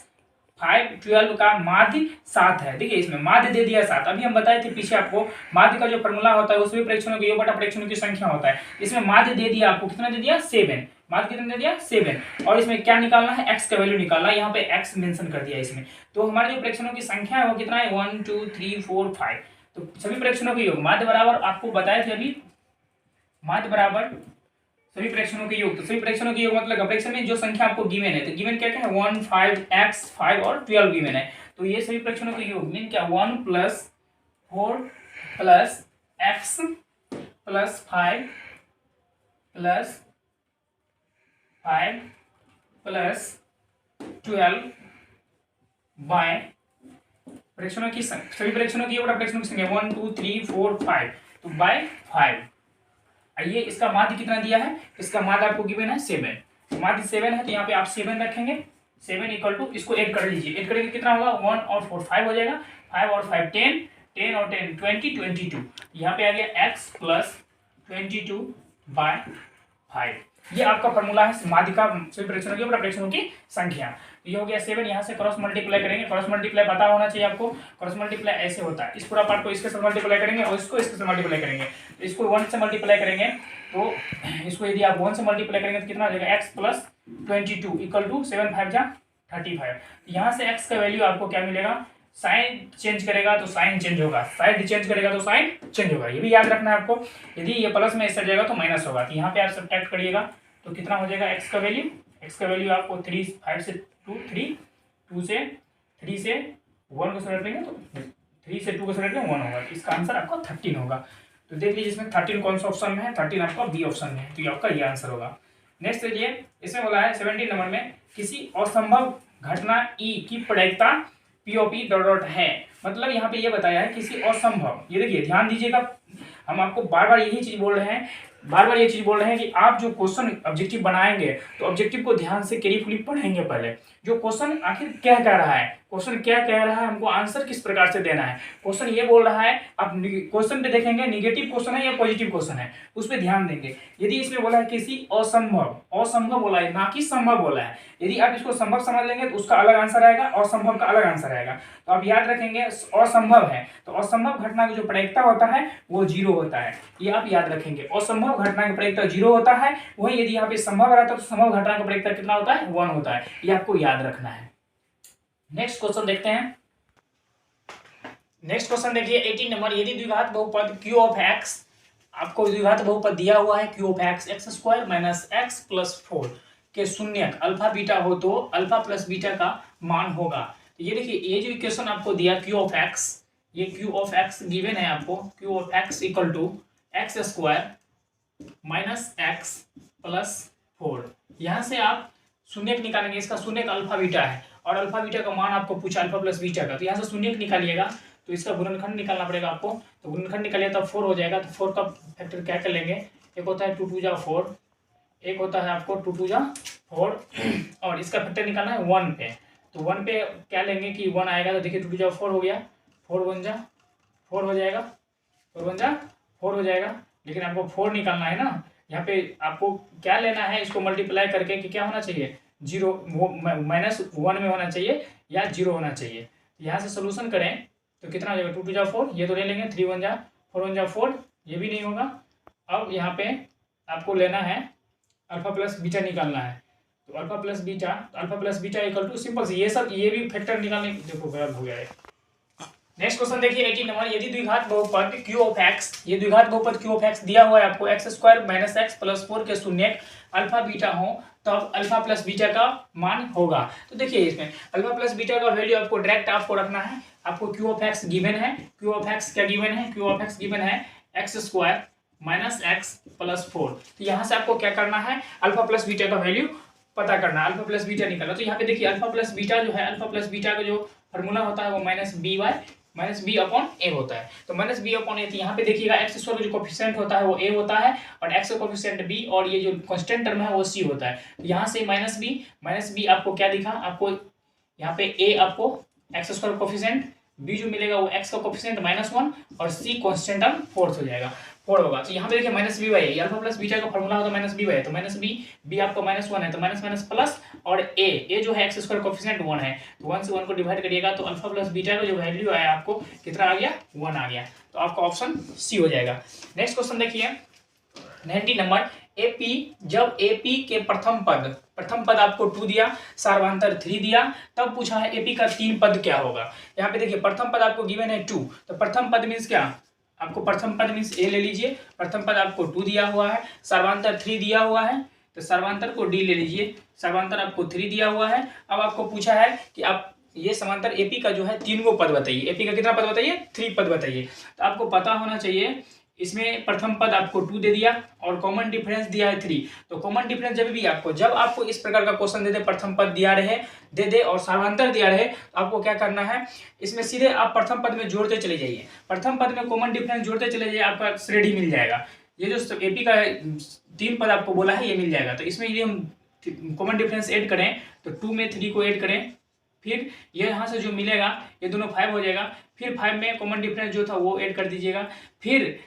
5 12 का माध्य 7 है। देखिए इसमें माध्य दे दिया 7, अभी हम बताए थे पीछे आपको माध्य का जो फॉर्मूला होता है उसमें प्रेक्षणों की योग बटा प्रेक्षणों की संख्या होता है। इसमें माध्य दे दिया आपको, कितना दे दिया 7, माध्य कितना दे दिया 7, और इसमें क्या निकालना है x का वैल्यू निकालना है, यहाँ पे x मेंशन कर दिया इसमें। तो हमारे जो प्रेक्षणों की संख्या है वो कितना है 1 2 3 4 5, तो सभी प्रेक्षणों के योग माध्य बराबर आपको बताए थे अभी, माध्य बराबर सभी प्रेक्षणों के योग। तो सभी प्रेक्षणों के योग मतलब प्रेक्षण में जो संख्या आपको गिवन है, तो गिवन क्या क्या है 1 5 x 5 और 12 गिवन है, तो ये सभी प्रेक्षणों के योग मीन क्या 1 + 4 + x + 5 + 5 + 12 बाय प्रेक्षणों की सभी प्रेक्षणों की योग बटा प्रेक्षणों की संख्या 1 2 3 4 5, तो बाय 5। आइए इसका माध्य कितना दिया है, इसका माध्य आपको गिवन है 7, तो माध्य 7 है, तो यहाँ पे आप 7 रखेंगे, 7 इक्वल टू इसको ऐड कर लीजिए, ऐड करेंगे कितना होगा 1 और 4 5 हो जाएगा, 5 और 5 10, 10 और 10 20 22, यहाँ पे आ गया x + 22/5। ये आपका फॉर्मूला है माध्य का सभी प्रेक्षणों की बटा प्रेक्षणों की संख्या। ये हो गया 7, यहाँ से क्रॉस मल्टीप्लाई करेंगे, क्रॉस मल्टीप्लाई पता होना चाहिए आपको, क्रॉस मल्टीप्लाई ऐसे होता है, इस पूरा पार्ट को इसके साथ मल्टीप्लाई करेंगे और इसको इसके साथ मल्टीप्लाई करेंगे, तो इसको 1 से मल्टीप्लाई करेंगे, तो इसको यदि आप 1 से मल्टीप्लाई करेंगे तो कितना हो जाएगा x + 22 इक्वल टू 7 5 जा 35। यहाँ से x का वैल्यू आपको क्या मिलेगा, साइन चेंज करेगा तो साइन चेंज होगा, साइड चेंज करेगा तो साइन चेंज होगा, ये भी याद रखना है आपको। यदि ये प्लस में इससे जाएगा तो माइनस होगा, तो यहाँ पे आप सब्ट्रैक्ट करिएगा तो कितना हो जाएगा x का वैल्यू आपको 3 5 से 2 3 2 से 3 से 1 को सेलेक्ट करेंगे तो 3 से 2 को सेलेक्ट करेंगे 1 होगा, तो इसका आंसर आपका 13 होगा। तो देख लीजिए इसमें 13 कौन सा ऑप्शन में है, 13 आपका बी ऑप्शन में है, तो ये आपका ये आंसर होगा। नेक्स्ट देखिए इसमें बोला है 17 नंबर में किसी असंभव घटना ई की प्रयिकता POP ... है, मतलब यहाँ पे ये बताया है किसी असंभव, ये देखिए ध्यान दीजिएगा, हम आपको बार बार यही चीज बोल रहे हैं, कि आप जो क्वेश्चन ऑब्जेक्टिव बनाएंगे तो ऑब्जेक्टिव को ध्यान से केयरफुली पढ़ेंगे, पहले जो क्वेश्चन आखिर क्या कह रहा है, हमको आंसर किस प्रकार से देना है, क्वेश्चन ये बोल रहा है, आप क्वेश्चन पे देखेंगे निगेटिव क्वेश्चन है या पॉजिटिव क्वेश्चन है उस पर ध्यान देंगे। यदि इसमें बोला है किसी असंभव बोला है, ना कि संभव बोला है, यदि आप इसको संभव समझ लेंगे तो उसका अलग आंसर आएगा, असंभव का अलग आंसर आएगा, तो आप याद रखेंगे असंभव है तो असंभव घटना की जो प्रयिकता होता है वो 0 होता है, ये आप याद रखेंगे, असंभव घटना की प्रयिकता 0 होता है। वही यदि यहाँ पे संभव रहता है तो संभव घटना की प्रयिकता कितना होता है 1 होता है, ये आपको याद रखना है। नेक्स्ट क्वेश्चन देखते हैं, नेक्स्ट क्वेश्चन देखिए 18 नंबर, यदि द्विघात बहुपद q ऑफ x, आपको द्विघात बहुपद दिया हुआ है q of x x² - x + 4 के शून्यक अल्फा बीटा हो तो अल्फा प्लस बीटा का मान होगा। तो ये देखिए ये जो इक्वेशन आपको दिया q ऑफ x, ये q ऑफ x गिवन है आपको, q of x equal to x² - x + 4, यहाँ से आप शून्यक निकालेंगे, इसका शून्यक अल्फा बीटा है और अल्फा बीटा का मान आपको पूछा अल्फा प्लस बीटा का, तो यहाँ से शून्य निकालिएगा तो इसका गुणनखंड निकालना पड़ेगा आपको। तो गुणनखंड निकालिए तब 4 हो जाएगा। तो 4 का फैक्टर क्या कर लेंगे, एक होता है 2 2 जा 4, एक होता है आपको 2 2 जा 4 और इसका फैक्टर निकालना है 1 पे। तो 1 पे क्या लेंगे कि 1 आएगा, तो देखिए 2 2 जा 4 हो गया, 4 1 जा 4 हो जाएगा, 4 1 जा 4 हो जाएगा। लेकिन आपको 4 निकालना है ना, यहाँ पे आपको क्या लेना है, इसको मल्टीप्लाई करके कि क्या होना चाहिए, 0 -1 में होना चाहिए या 0 होना चाहिए। यहाँ से सोल्यूशन करें तो कितना हो जाएगा, 2 2 जा 4 ये तो ले लेंगे, 3 1 जा 4 1 जा 4 ये भी नहीं होगा। अब यहाँ पे आपको लेना है अल्फा प्लस बीटा निकालना है। तो alpha plus beta equal to simple से ये भी फैक्टर निकालने, देखो गलत हो गया है। नेक्स्ट क्वेश्चन देखिए 18 नंबर, यदि द्विघात बहुपद q ऑफ x, ये द्विघात बहुपद q ऑफ x दिया हुआ है आपको x² - x + 4 के शून्यक अल्फा बीटा हो, तब अल्फा प्लस बीटा का मान होगा। तो देखिए इसमें अल्फा प्लस बीटा का वैल्यू आपको डायरेक्ट आपको रखना है। आपको q ऑफ x गिवन है, q ऑफ x क्या गिवन है, q ऑफ x गिवन है x² - x + 4। तो यहाँ से आपको क्या करना है, अल्फा प्लस बीटा का वैल्यू पता करना, अल्फा प्लस बीटा निकालना। तो यहाँ पे देखिए अल्फा प्लस बीटा जो है, अल्फा प्लस बीटा का जो फॉर्मूला होता है वो -b/a होता है। तो -b/a, तो यहाँ पे देखिएगा x² का जो कोफिशिएंट होता है वो a होता है और x का कोफिशिएंट b और ये जो कांस्टेंट टर्म है वो c होता है। तो यहाँ से -b आपको क्या दिखा, आपको यहाँ पे a आपको x² का कोफिशिएंट, b जो मिलेगा वो x का कोफिशिएंट -1 और c कांस्टेंट टर्म 4 हो जाएगा, 4 होगा। तो यहाँ पे देखिए -b/a, ये अल्फा प्लस बीटा का फॉर्मूला होता है -b/a, तो -b आपका -1 है तो माइनस प्लस, और a जो है x² कोफिशिएंट 1 है, तो 1 से 1 को डिवाइड करिएगा तो अल्फा प्लस बीटा का जो वैल्यू आया आपको कितना आ गया, 1 आ गया। तो आपका ऑप्शन सी हो जाएगा। नेक्स्ट क्वेश्चन देखिए 19 नंबर, AP जब AP के प्रथम पद आपको 2 दिया, सार्वधातर 3 दिया, तब पूछा है AP का 3 पद क्या होगा। यहाँ पे देखिए प्रथम पद आपको गिवन है 2, तो प्रथम पद मीन्स क्या, आपको प्रथम पद मीन्स A ले लीजिए, प्रथम पद आपको 2 दिया हुआ है, सार्वधातर 3 दिया हुआ है, तो सार्वधातर को D ले लीजिए, सार्वधातर आपको 3 दिया हुआ है। अब आपको पूछा है कि आप ये समांतर AP का जो है 3 गो पद बताइए, AP का कितना पद बताइए, 3 पद बताइए। तो आपको पता होना चाहिए, इसमें प्रथम पद आपको 2 दे दिया और कॉमन डिफरेंस दिया है 3। तो कॉमन डिफरेंस जब आपको इस प्रकार का क्वेश्चन दे दे, प्रथम पद दिया रहे दे दे और सार्वधातर दिया रहे, तो आपको क्या करना है, इसमें सीधे आप प्रथम पद में जोड़ते चले जाइए, प्रथम पद में कॉमन डिफरेंस जोड़ते चले जाइए, आपका श्रेणी मिल जाएगा। ये जो AP का 3 पद आपको बोला है ये मिल जाएगा। तो इसमें यदि हम कॉमन डिफरेंस ऐड करें तो 2 में 3 को ऐड करें, फिर ये यहाँ से जो मिलेगा ये दोनों 5 हो जाएगा, फिर 5 में कॉमन डिफरेंस जो था वो ऐड कर दीजिएगा, फिर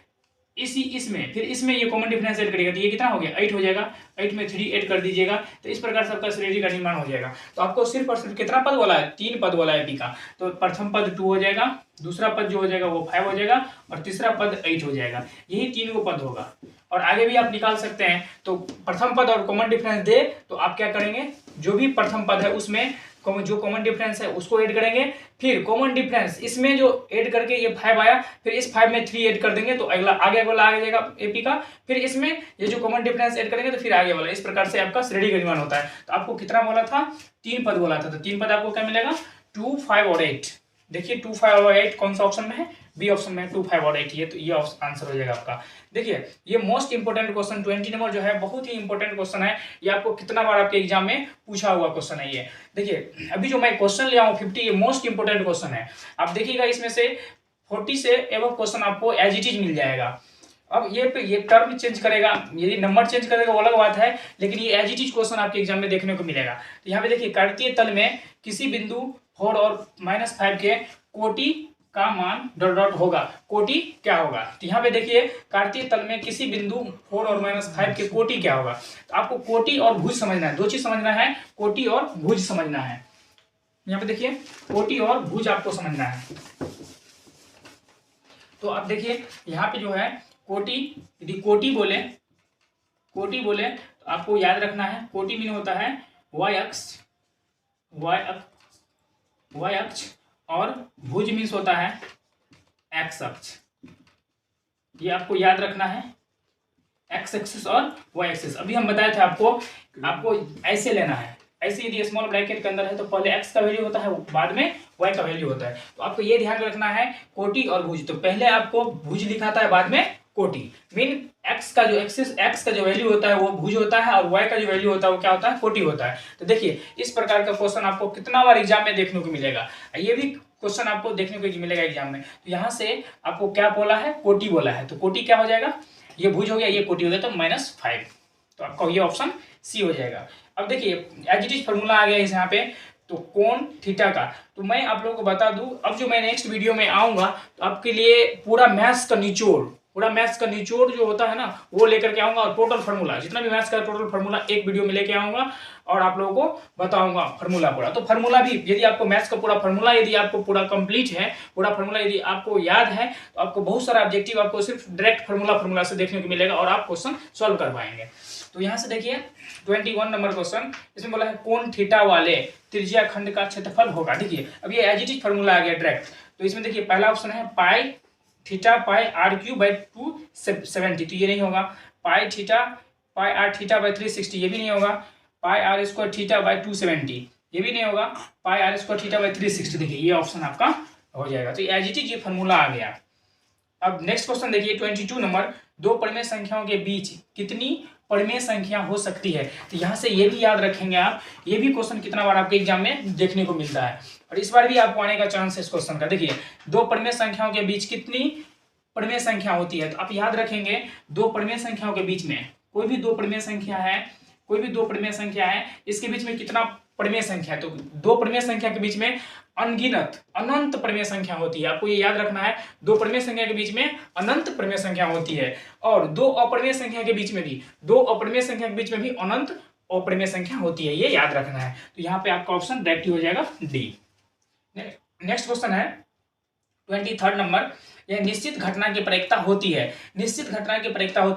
इसमें ये कॉमन डिफरेंस ऐड करिएगा, तो ये कितना हो गया, 8 हो जाएगा, 8 में 3 ऐड कर दीजिएगा। तो इस प्रकार से आपका श्रेणी का निर्माण हो जाएगा। तो आपको सिर्फ और सिर्फ कितना पद बोला है, 3 पद बोला है AP का। तो प्रथम पद 2 हो जाएगा, दूसरा पद जो हो जाएगा वो 5 हो जाएगा और तीसरा पद 8 हो जाएगा, यही 3 गो पद होगा। और आगे भी आप निकाल सकते हैं। तो प्रथम पद और कॉमन डिफरेंस दे तो आप क्या करेंगे, जो भी प्रथम पद है उसमें जो कॉमन डिफरेंस है उसको ऐड करेंगे, फिर कॉमन डिफरेंस इसमें जो ऐड करके ये 5 आया, फिर इस 5 में 3 ऐड कर देंगे तो अगला आगे वाला आ जाएगा AP का, फिर इसमें ये जो कॉमन डिफरेंस ऐड करेंगे तो फिर आगे वाला। इस प्रकार से आपका श्रेणी का निर्माण होता है। तो आपको कितना बोला था, 3 पद बोला था, तो 3 पद आपको क्या मिलेगा, 2 5 और 8। देखिए 2 5 और 8 कौन सा ऑप्शन में है, बी ऑप्शन में है, 2 5 और 8, ये तो ये आंसर हो जाएगा आपका। देखिए ये मोस्ट इंपोर्टेंट क्वेश्चन 20 नंबर जो है बहुत ही इंपोर्टेंट क्वेश्चन है, ये आपको कितना बार आपके एग्जाम में पूछा हुआ क्वेश्चन है ये। देखिए अभी जो मैं क्वेश्चन लिया हूँ 50, ये मोस्ट इंपोर्टेंट क्वेश्चन है। आप देखिएगा इसमें से 40 से एबव क्वेश्चन आपको एज इट इज मिल जाएगा। अब ये टर्म चेंज करेगा, यदि नंबर चेंज करेगा वो अलग बात है, लेकिन ये एज इट इज क्वेश्चन आपके एग्जाम में देखने को मिलेगा। तो यहाँ पे देखिए कार्तीय तल में किसी बिंदु 4 और -5 के कोटि का मान डॉट डॉट होगा, कोटि क्या होगा। तो यहाँ पे देखिए कार्तीय तल में किसी बिंदु 4 और -5 के कोटि क्या होगा। तो आपको कोटि और भुज समझना है, 2 चीज समझना है, कोटि और भुज समझना है। यहाँ पे देखिए कोटि और भुज आपको समझना है। तो आप देखिए यहाँ पे जो है कोटि, यदि कोटि बोले तो आपको याद रखना है, कोटि मीन होता है y अक्ष और भुज मीन्स होता है x अक्ष। ये आपको याद रखना है, x एक्सिस और y एक्सिस। अभी हम बताए थे आपको ऐसे लेना है, ऐसे यदि स्मॉल ब्रैकेट के अंदर है तो पहले x का वैल्यू होता है, बाद में y का वैल्यू होता है। तो आपको ये ध्यान रखना है कोटि और भुज, तो पहले आपको भुज लिखा था बाद में कोटि। मीन एक्स का जो एक्सिस, एक्स का जो वैल्यू होता है वो भुज होता है और वाई का जो वैल्यू होता है वो क्या होता है, कोटि होता है। तो देखिए इस प्रकार का क्वेश्चन आपको कितना बार एग्जाम में देखने को मिलेगा, ये भी क्वेश्चन आपको देखने को मिलेगा एग्जाम में। तो यहाँ से आपको क्या बोला है, कोटि बोला है, तो कोटि क्या हो जाएगा, ये भुज हो गया, ये कोटि हो गया, तो -5। तो आपका ये ऑप्शन सी हो जाएगा। अब देखिए एज इट इज फॉर्मूला आ गया इस यहाँ पे, तो कोण थीटा का। तो मैं आप लोगों को बता दूं, अब जो मैं नेक्स्ट वीडियो में आऊंगा तो आपके लिए पूरा मैथ्स का निचोड़ जो होता है ना वो लेकर के आऊंगा, और टोटल फार्मूला जितना भी मैथ्स का टोटल फार्मूला एक वीडियो में लेके आऊंगा और आप लोगों को बताऊंगा फार्मूला पूरा। तो फार्मूला भी यदि आपको मैथ्स का पूरा फार्मूला यदि आपको पूरा कंप्लीट है, पूरा फार्मूला यदि आपको याद है, तो आपको बहुत सारा ऑब्जेक्टिव आपको सिर्फ डायरेक्ट फार्मूला से देखने को मिलेगा और आप क्वेश्चन सॉल्व कर पाएंगे। तो यहाँ से देखिए 21 नंबर क्वेश्चन, इसमें बोला है कोण थीटा वाले त्रिज्या खंड का क्षेत्रफल होगा। देखिए अब ये एज इट इज फार्मूला आ गया डायरेक्ट। तो इसमें देखिए पहला ऑप्शन है pi theta pi R Q by 270, तो ये नहीं होगा। Pi theta pi R theta by 360, ये भी नहीं होगा। Pi R square theta by 270, ये भी नहीं होगा। Pi R square theta by 360, देखिए ये ऑप्शन आपका हो जाएगा। तो एज इट इज ये फार्मूला आ गया। अब नेक्स्ट क्वेश्चन देखिए 22 नंबर, दो परिमेय संख्याओं के बीच कितनी परिमेय संख्या हो सकती है। तो यहाँ से ये भी याद रखेंगे आप, ये भी क्वेश्चन कितना बार आपके एग्जाम में देखने को मिलता है और इस बार भी आपको आने का चांस है इस क्वेश्चन का। देखिए दो परिमेय संख्याओं के बीच कितनी परिमेय संख्या होती है, तो आप याद रखेंगे दो परिमेय संख्याओं के बीच में कोई भी दो परिमेय संख्या है, इसके बीच में कितना परिमेय संख्या है। तो दो परिमेय संख्या के बीच में अनगिनत अनंत परिमेय संख्या होती है, आपको ये याद रखना है। दो परिमेय संख्या के बीच में अनंत परिमेय संख्या होती है और दो अपरिमेय संख्या के बीच में भी अनंत अपरिमेय संख्या होती है, ये याद रखना है। तो यहाँ पे आपका ऑप्शन डायरेक्ट हो जाएगा डी। नेक्स्ट क्वेश्चन है 23 नंबर, यह निश्चित घटना की प्रायिकता होती है।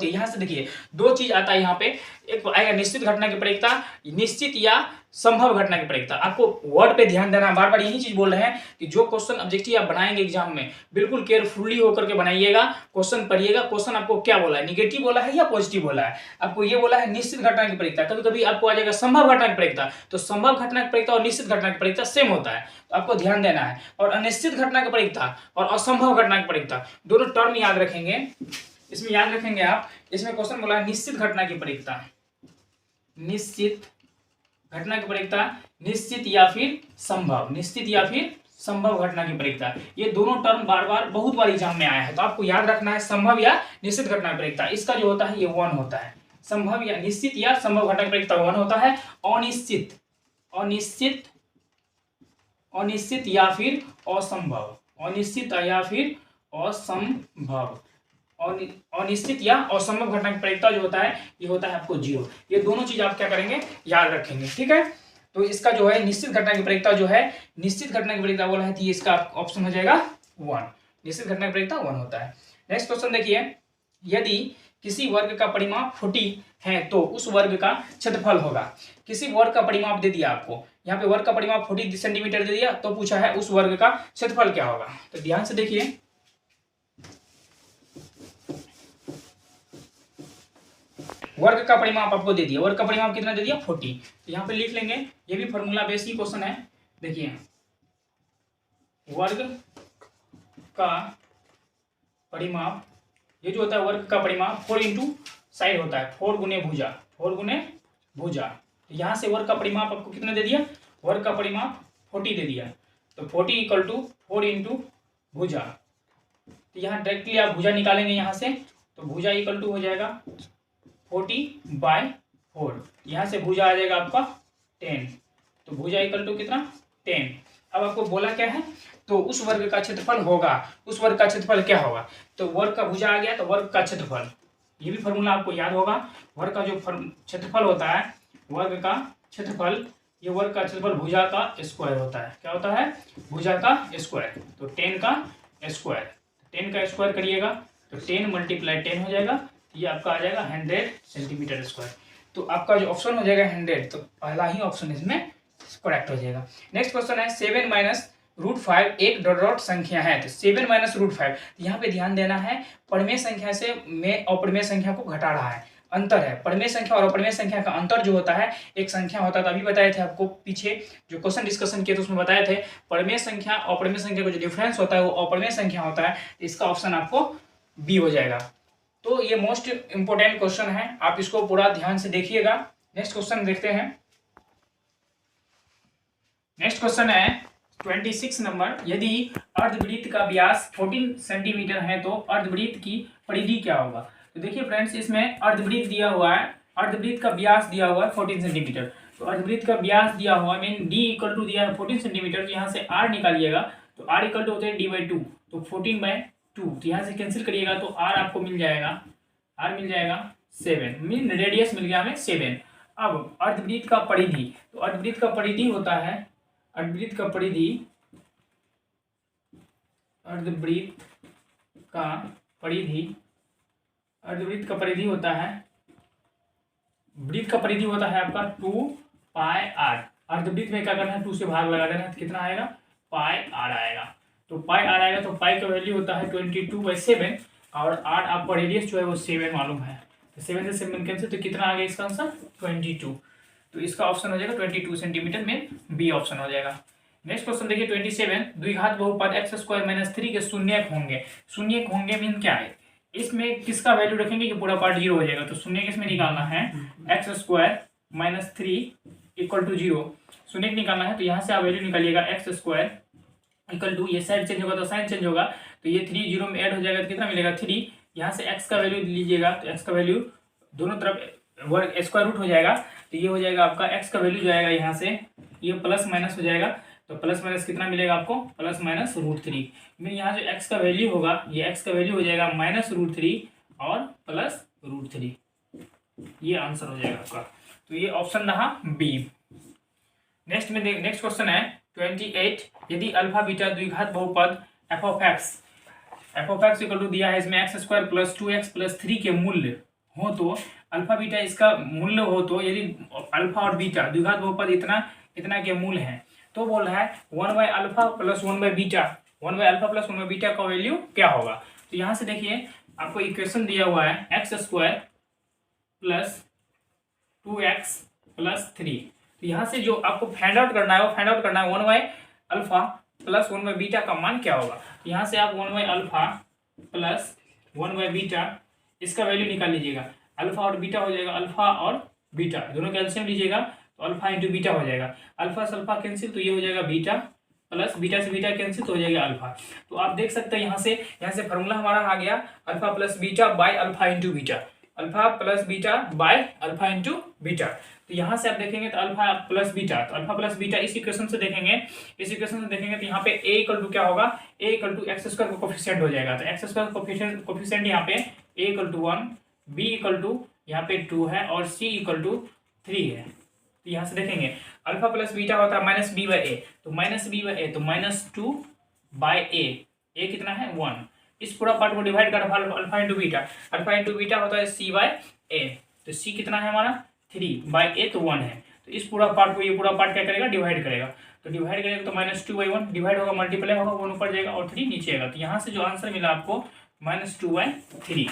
यहाँ से देखिए दो चीज आता है यहाँ पे, एक आएगा निश्चित घटना की प्रायिकता, निश्चित या संभव घटना की प्रायिकता। आपको वर्ड पे ध्यान देना, बार बार यही चीज बोल रहे हैं कि जो क्वेश्चन ऑब्जेक्टिव आप बनाएंगे एग्जाम में बिल्कुल केयरफुली होकर के बनाइएगा, क्वेश्चन पढ़िएगा। क्वेश्चन आपको क्या बोला है, निगेटिव बोला है या पॉजिटिव बोला है। आपको ये बोला है निश्चित घटना की प्रायिकता, कभी कभी आपको आ जाएगा संभव घटना की प्रायिकता, तो संभव घटना की प्रायिकता और निश्चित घटना की प्रायिकता सेम होता है, तो आपको ध्यान देना है। और अनिश्चित घटना की प्रायिकता और असंभव घटना की प्रायिकता दोनों टर्म याद रखेंगे। इसमें याद रखेंगे आप, इसमें क्वेश्चन बोला है निश्चित घटना की प्रायिकता, निश्चित घटना की प्रायिकता, निश्चित या फिर संभव घटना की प्रायिकता, ये दोनों टर्म बार बार बहुत बार एग्जाम में आया है, तो आपको याद रखना है संभव या निश्चित घटना की प्रायिकता। इसका जो होता है ये 1 होता है, संभव या निश्चित या संभव घटना की प्रायिकता 1 होता है। अनिश्चित या फिर असंभव, अनिश्चित या असंभव घटना की प्रायिकता जो होता है ये होता है आपको 0। ये दोनों चीज आप क्या करेंगे, याद रखेंगे, ठीक है। तो इसका जो है निश्चित घटना की प्रायिकता बोला है, तो इसका ऑप्शन हो जाएगा 1, निश्चित घटना की प्रायिकता 1 होता है। नेक्स्ट क्वेश्चन देखिए, यदि किसी वर्ग का परिमाप 40 है तो उस वर्ग का क्षेत्रफल होगा। किसी वर्ग का परिमाप दे दिया आपको, यहाँ पे वर्ग का परिमाप 40 सेंटीमीटर दे दिया, तो पूछा है उस वर्ग का क्षेत्रफल क्या होगा। तो ध्यान से देखिए, वर्ग का परिमाप आपको दे दिया, वर्ग का परिमाप कितना दे दिया 40, तो यहाँ पे लिख लेंगे, ये भी फॉर्मूला बेसिक क्वेश्चन है। देखिए वर्ग का परिमाप, ये जो होता है वर्ग का परिमाप 4 इंटू साइड होता है, 4 गुने भुजा। तो यहाँ से वर्ग का परिमाप आपको कितना दे दिया, वर्ग का परिमाप 40 दे दिया, तो 40 इक्वल टू 4 इंटू भुजा। तो यहाँ डायरेक्टली आप भुजा निकालेंगे यहाँ से, तो भुजा इक्वल टू हो जाएगा 40/4, यहाँ से भुजा आ जाएगा आपका 10, तो भुजा इक्वल टू कितना 10। अब आपको बोला क्या है, तो उस वर्ग का क्षेत्रफल होगा, उस वर्ग का क्षेत्रफल क्या होगा, तो वर्ग का भुजा आ गया, तो वर्ग का क्षेत्रफल, ये भी फॉर्मूला आपको याद होगा। वर्ग का जो क्षेत्रफल होता है, वर्ग का क्षेत्रफल, ये वर्ग का क्षेत्रफल भुजा का स्क्वायर होता है। क्या होता है, भुजा का स्क्वायर, तो 10 का स्क्वायर, 10 का स्क्वायर करिएगा तो 10 × 10 हो जाएगा, ये आपका आ जाएगा 100 सेंटीमीटर स्क्वायर। तो आपका जो ऑप्शन हो जाएगा 100, तो पहला ही ऑप्शन इसमें करेक्ट हो जाएगा। नेक्स्ट क्वेश्चन है 7 - √5 एक डॉट संख्या है, तो 7 - √5, यहाँ पे ध्यान देना है, परिमेय संख्या से में अपरिमेय संख्या को घटा रहा है, अंतर है। परिमेय संख्या और अपरिमेय संख्या का अंतर जो होता है, एक संख्या होता है, तो अभी बताए थे आपको, पीछे जो क्वेश्चन डिस्कशन किए थे उसमें बताए थे, परिमेय संख्या और अपरिमेय संख्या का जो डिफरेंस होता है वो अपरिमेय संख्या होता है। इसका ऑप्शन आपको बी हो जाएगा। तो ये मोस्ट इंपोर्टेंट क्वेश्चन है, आप इसको पूरा ध्यान से देखिएगा। नेक्स्ट क्वेश्चन देखते हैं। नेक्स्ट क्वेश्चन है 26 नंबर। यदि अर्धवृत्त का व्यास 14 सेंटीमीटर है तो अर्धवृत्त की परिधि क्या होगा। तो देखिए फ्रेंड्स, इसमें अर्धवृत्त दिया हुआ है, अर्धवृत्त का व्यास दिया हुआ है 14 सेंटीमीटर। तो अर्धवृत्त का व्यास दिया हुआ मीन डी इक्वल टू दिया है 14 सेंटीमीटर। तो यहाँ से आर निकालिएगा, तो आर इक्वल टू होते हैं डी/2, तो 14/2। तो यहाँ से कैंसिल करिएगा तो आर आपको मिल जाएगा, आर मिल जाएगा 7, मीन रेडियस मिल गया हमें 7। अब अर्धवृत्त का परिधि, तो अर्धवृत्त का परिधि होता है, अर्धवृत्त का परिधि, अर्धवृत्त का परिधि, अर्धवृत्त का परिधि होता है, वृत्त का परिधि होता है आपका 2πr। अर्धवृत्त में क्या करना है, 2 से भाग लगा देना है, तो कितना आएगा, πr आएगा। तो πr आएगा, तो पाई का वैल्यू होता है 22/7 और r आपका रेडियस जो है वो 7 मालूम है। तो 7 से 7 कैंसिल, तो कितना आ गया इसका आंसर 22। तो इसका ऑप्शन हो जाएगा 22 सेंटीमीटर में, बी ऑप्शन हो जाएगा। नेक्स्ट क्वेश्चन देखिए 27। द्विघात बहुपद x² - 3 के शून्यक होंगे। शून्यक होंगे मीन क्या है, इसमें किसका वैल्यू रखेंगे कि पूरा पार्ट 0 हो जाएगा। तो शून्यक इसमें निकालना है, x² - 3 = 0 शून्यक निकालना है। तो यहाँ से आप वैल्यू निकालिएगा, x² = ये साइड चेंज होगा तो साइन चेंज होगा, तो ये 3 0 में ऐड हो जाएगा, तो कितना मिलेगा 3। यहाँ से x का वैल्यू लीजिएगा, तो x का वैल्यू दोनों तरफ वर्ग स्क्वायर रूट हो जाएगा, तो ये हो जाएगा आपका x का वैल्यू जो आएगा यहाँ से ये प्लस माइनस हो जाएगा। तो प्लस माइनस कितना मिलेगा आपको, +-√3। मीन यहाँ जो x का वैल्यू होगा, ये x का वैल्यू हो जाएगा -√3 और +√3। ये आंसर हो जाएगा आपका। तो ये ऑप्शन रहा बी। नेक्स्ट में नेक्स्ट क्वेश्चन है 28। यदि अल्फा बीटा द्विघात बहुपद f(x) इक्वल टू दिया है इसमें x² + 2x + 3 के मूल्य हो, तो अल्फा बीटा इसका मूल्य हो, तो यदि अल्फा और बीटा द्विघात बहुपद इतना के मूल है, तो बोल रहा है 1/α + 1/β, 1/α + 1/β का वैल्यू क्या होगा। तो यहाँ से देखिए आपको इक्वेशन दिया हुआ है x² + 2x + 3। तो यहाँ से जो आपको फाइंड आउट करना है वो फाइंड आउट करना है 1/α + 1/β का मान क्या होगा। तो यहाँ से आप 1/α + 1/β इसका वैल्यू निकाल लीजिएगा। अल्फा और बीटा हो जाएगा, अल्फा और बीटा दोनों कैल्शियम लीजिएगा, तो अल्फा इंटू बीटा हो जाएगा। अल्फा से अल्फा कैंसिल, तो ये हो जाएगा बीटा, प्लस बीटा से बीटा कैंसिल, तो हो जाएगा अल्फा। तो आप देख सकते हैं यहाँ से फार्मूला हमारा आ गया alpha plus beta by alpha into beta, alpha plus beta by alpha into beta. तो यहाँ से आप देखेंगे तो अल्फा प्लस बीटा, तो अल्फा प्लस बीटा इस इक्वेशन से देखेंगे, तो यहाँ पे a इक्वल टू क्या होगा, a इक्वल टू x² का कोफिशिएंट हो जाएगा। तो x² कोफिशिएंट यहाँ पे a equal to 1, b equal to यहाँ पे 2 है और c इक्वल टू 3 है। तो यहाँ से देखेंगे अल्फा प्लस बीटा होता है -b/a, तो -b/a तो -2/a, a कितना है 1। इस पूरा पार्ट को डिवाइड कर अल्फा इंटू बीटा होता है c/a, तो c कितना है हमारा 3/a, तो 1 है। तो इस पूरा पार्ट को ये पूरा पार्ट क्या करेगा, डिवाइड करेगा। तो डिवाइड करेगा तो -2/1 डिवाइड होगा, मल्टीप्लाई होगा, 1 ऊपर जाएगा और 3 नीचे आएगा। तो यहाँ से जो आंसर मिला आपको -2/3।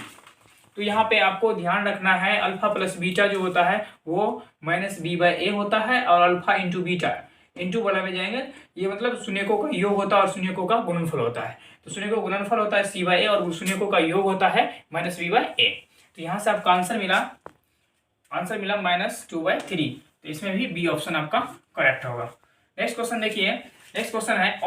तो यहाँ पे आपको ध्यान रखना है अल्फा प्लस बीटा जो होता है वो -b/a होता है, और अल्फा इंटू बीटा इंटू वाला में जाएंगे, ये मतलब शून्यकों का योग होता है और शून्यकों का गुणनफल होता है। तो शून्यकों का गुणनफल होता है c/a और शून्यकों का योग होता है -b/a। तो यहाँ से आपका आंसर मिला -2/3। तो इसमें भी बी ऑप्शन आपका करेक्ट होगा। नेक्स्ट क्वेश्चन देखिए, नेक्स्ट क्वेश्चन है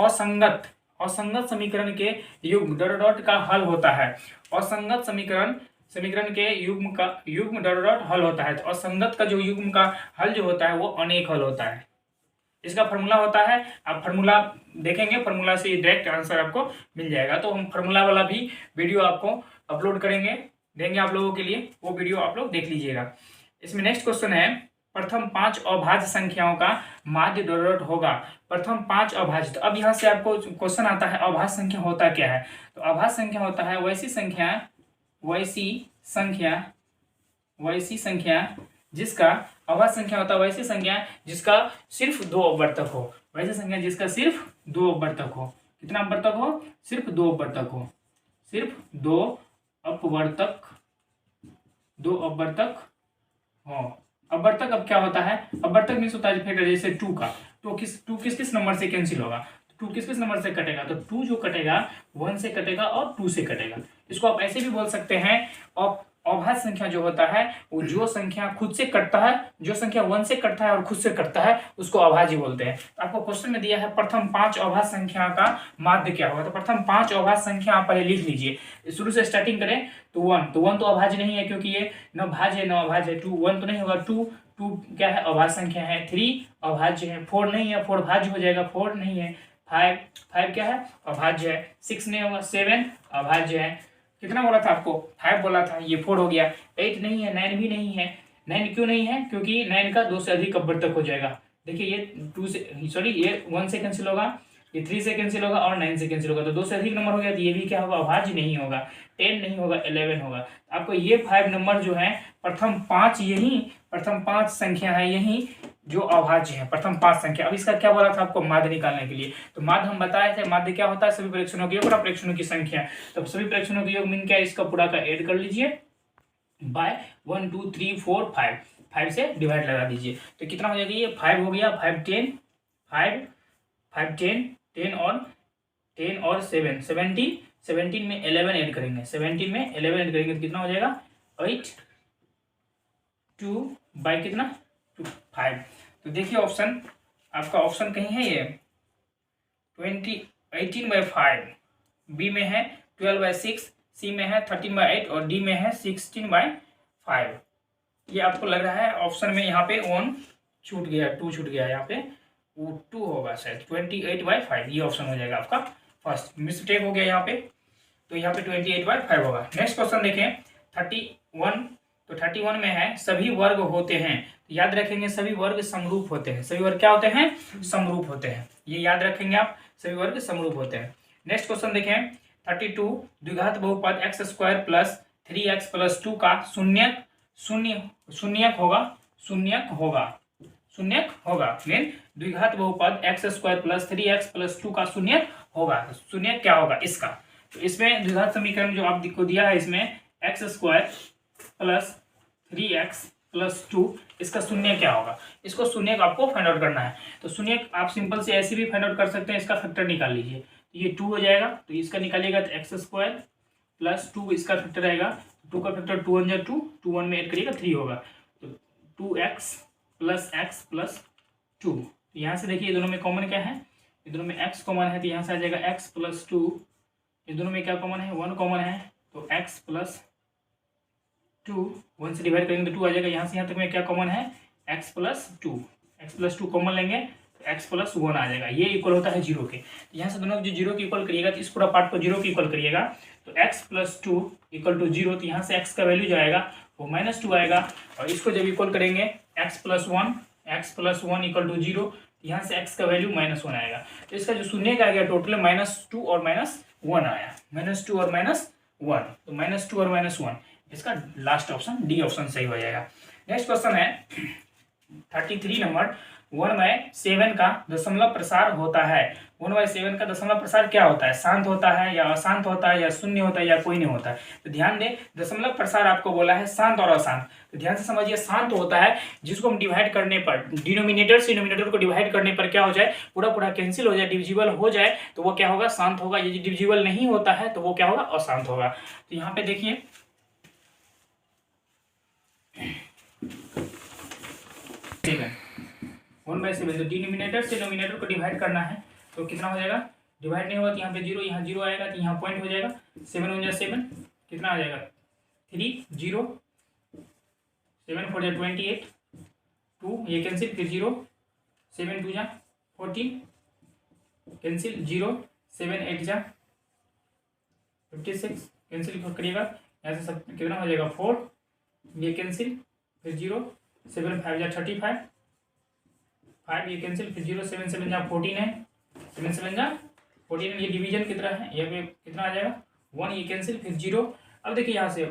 असंगत समीकरण के युग्म डॉट का हल होता है। असंगत समीकरण के युग्म डॉट हल होता है। तो असंगत का जो युग्म का हल जो होता है वो अनेक हल होता है। इसका फार्मूला होता है, आप फार्मूला देखेंगे, फार्मूला से डायरेक्ट आंसर आपको मिल जाएगा। तो हम फार्मूला वाला भी वीडियो आपको अपलोड देंगे आप लोगों के लिए, वो वीडियो आप लोग देख लीजिएगा। इसमें नेक्स्ट क्वेश्चन है प्रथम 5 अभाज्य संख्याओं का माध्य डॉट होगा। प्रथम 5 अभाज्य, तो अब यहाँ से आपको क्वेश्चन आता है अभाज्य संख्या होता क्या है। तो अभाज्य संख्या होता है वैसी संख्या जिसका अभाज्य संख्या होता है वैसी संख्या जिसका सिर्फ 2 अपवर्तक हो। वैसी संख्या जिसका सिर्फ 2 अपवर्तक हो। कितना अपवर्तक हो, सिर्फ 2 अपवर्तक हो, सिर्फ 2 अपवर्तक हो। अपवर्तक अब क्या होता है, अपवर्तक मीन्स होता है फैक्टर, जैसे 2 का, तो किस नंबर से कैंसिल होगा, टू किस किस नंबर से कटेगा, तो टू जो कटेगा 1 से कटेगा और 2 से कटेगा। इसको आप ऐसे भी बोल सकते हैं, और अभाज्य संख्या जो होता है वो जो संख्या खुद से कटता है, जो संख्या 1 से कटता है और खुद से कटता है उसको अभाज्य बोलते हैं। आपको क्वेश्चन में दिया है प्रथम 5 अभाज्य संख्या का माध्य क्या होगा, तो प्रथम 5 अभाज्य संख्या आप पहले लिख लीजिए। शुरू से स्टार्टिंग करें तो 1, तो 1 तो अभाज्य नहीं है क्योंकि ये न भाज्य है न अभाज्य है। 2 1 तो नहीं होगा, 2 क्या है अभाज्य संख्या है। 3 अभाज्य है। 4 नहीं है, 4 भाज्य हो जाएगा, 4 नहीं है। 5 क्या है अभाज्य है। 6 नहीं होगा, 7 अभाज्य है। कितना बोला था आपको, 5 बोला था, ये 4 हो गया। 8 नहीं है, 9 भी नहीं है। 9 क्यों नहीं है, क्योंकि 9 का 2 से अधिक अवर्तक हो जाएगा। देखिए ये 2 से सॉरी ये 1 से कैंसिल होगा, ये 3 से कैंसिल होगा और 9 से कैंसिल होगा, तो 2 से अधिक नंबर हो गया, तो ये भी क्या होगा अभाज्य नहीं होगा। 10 नहीं होगा, 11 होगा। आपको ये 5 नंबर जो है प्रथम 5 संख्या है यही जो अभाज्य है, प्रथम 5 संख्या। अब इसका क्या बोला था आपको, माध्य निकालने के लिए, तो माध्य हम बताए थे, माध्य क्या होता है सभी प्रेक्षणों के योग और प्रेक्षणों की संख्या। तो सभी प्रेक्षणों के योग मीन क्या है, इसका पूरा का ऐड कर लीजिए बाय 1 2 3 4 5, 5 से डिवाइड लगा दीजिए, तो कितना हो जाएगा, ये 5 हो गया, 5 10 5 10 और 10 और 7 17 में 11 ऐड करेंगे, 17 में 11 ऐड करेंगे तो कितना हो जाएगा 8 2 बाई कितना 5। तो देखिए ऑप्शन आपका, ऑप्शन कहीं है ये 18/5, बी में है 12/6, सी में है 13/8 और डी में है 16/5। ये आपको लग रहा है ऑप्शन में यहाँ पे 1 छूट गया, 2 छूट गया, यहाँ पे वो 2 होगा शायद, 28/5 ये ऑप्शन हो जाएगा आपका फर्स्ट। मिस्टेक हो गया यहाँ पे, तो यहाँ पे 28/5 होगा। नेक्स्ट क्वेश्चन देखें 31, तो 31 में है सभी वर्ग होते हैं, याद रखेंगे सभी वर्ग समरूप होते हैं। सभी वर्ग क्या होते हैं, समरूप होते हैं, ये याद रखेंगे आप, सभी वर्ग समरूप होते हैं। नेक्स्ट क्वेश्चन देखें 32, द्विघात बहुपद x² प्लस 3x प्लस 2 का शून्यक होगा मीन द्विघात बहुपद x² प्लस 3x प्लस 2 का शून्यक होगा। शून्यक क्या होगा इसका, तो इसमें द्विघात समीकरण जो आपको दिया है इसमें x² प्लस 3x प्लस 2, इसका शून्य क्या होगा, इसको शून्य आपको फाइंड आउट करना है। तो शून्य आप सिंपल से ऐसे भी फाइंड आउट कर सकते हैं, इसका फैक्टर निकाल लीजिए, तो ये 2 हो जाएगा, तो इसका निकालिएगा तो x² प्लस 2 इसका फैक्टर आएगा, 2 का फैक्टर 2 1 2, 2 1 में ऐड करिएगा 3 होगा, तो 2x प्लस x प्लस 2। यहाँ से देखिए दोनों में कॉमन क्या है, ये दोनों में x कॉमन है, तो यहाँ से आ जाएगा x प्लस 2। ये दोनों में क्या कॉमन है, 1 कॉमन है, तो x प्लस 2, 1 से डिवाइड करेंगे तो 2 आ जाएगा। यहाँ से यहाँ तक में क्या कॉमन है, x प्लस 2 कॉमन लेंगे तो x प्लस 1 आ जाएगा, ये इक्वल होता है 0 के। यहाँ से दोनों जो 0 के इक्वल करिएगा, तो इस पूरा पार्ट को 0 के इक्वल करिएगा, तो x प्लस 2 इक्वल टू 0, तो यहाँ से x का वैल्यू जो आएगा वो -2 आएगा, और इसको जब इक्वल करेंगे x प्लस 1 इक्वल टू 0, यहाँ से x का वैल्यू -1 आएगा। तो इसका जो शून्य का आ गया टोटल -2 और -1 आया, -2 और -1, तो -2 और -1, इसका लास्ट ऑप्शन डी ऑप्शन सही हो जाएगा। नेक्स्ट क्वेश्चन है 33 नंबर, 1/7 का दशमलव प्रसार होता है। 1/7 का दशमलव प्रसार क्या होता है, शांत होता है या अशांत होता है या शून्य होता है या कोई नहीं होता है। तो ध्यान दें, दशमलव प्रसार आपको बोला है शांत और अशांत, तो ध्यान से समझिए, शांत होता है जिसको हम डिवाइड करने पर, डिनोमिनेटर से डिनोमिनेटर को डिवाइड करने पर क्या हो जाए, पूरा कैंसिल हो जाए, डिविजिबल हो जाए, तो वो क्या होगा, शांत होगा। यदि डिविजिबल नहीं होता है तो वो क्या होगा, अशांत होगा। तो यहाँ पे देखिए ठीक है 1/7, तो डिनोमिनेटर से डिनोमिनेटर को डिवाइड करना है, तो कितना हो जाएगा, डिवाइड नहीं होगा तो यहाँ पे 0, यहाँ 0 आएगा, तो यहाँ पॉइंट हो जाएगा, 7 1 7 कितना आ जाएगा 3 0, 7 4 28, 2 ये कैंसिल, फिर 0, 7 2 14 कैंसिल, 0 7 8 56 कैंसिल करिएगा, यहाँ से सब कितना हो जाएगा 4, ये कैंसिल, फिर 0 7 5 35, 5 ये कैंसिल, फिर 0 7 7 14 है, 7 7 14, ये डिवीजन कितना है, यहाँ पे कितना आ जाएगा 1, ये कैंसिल, फिर 0। अब देखिए यहाँ से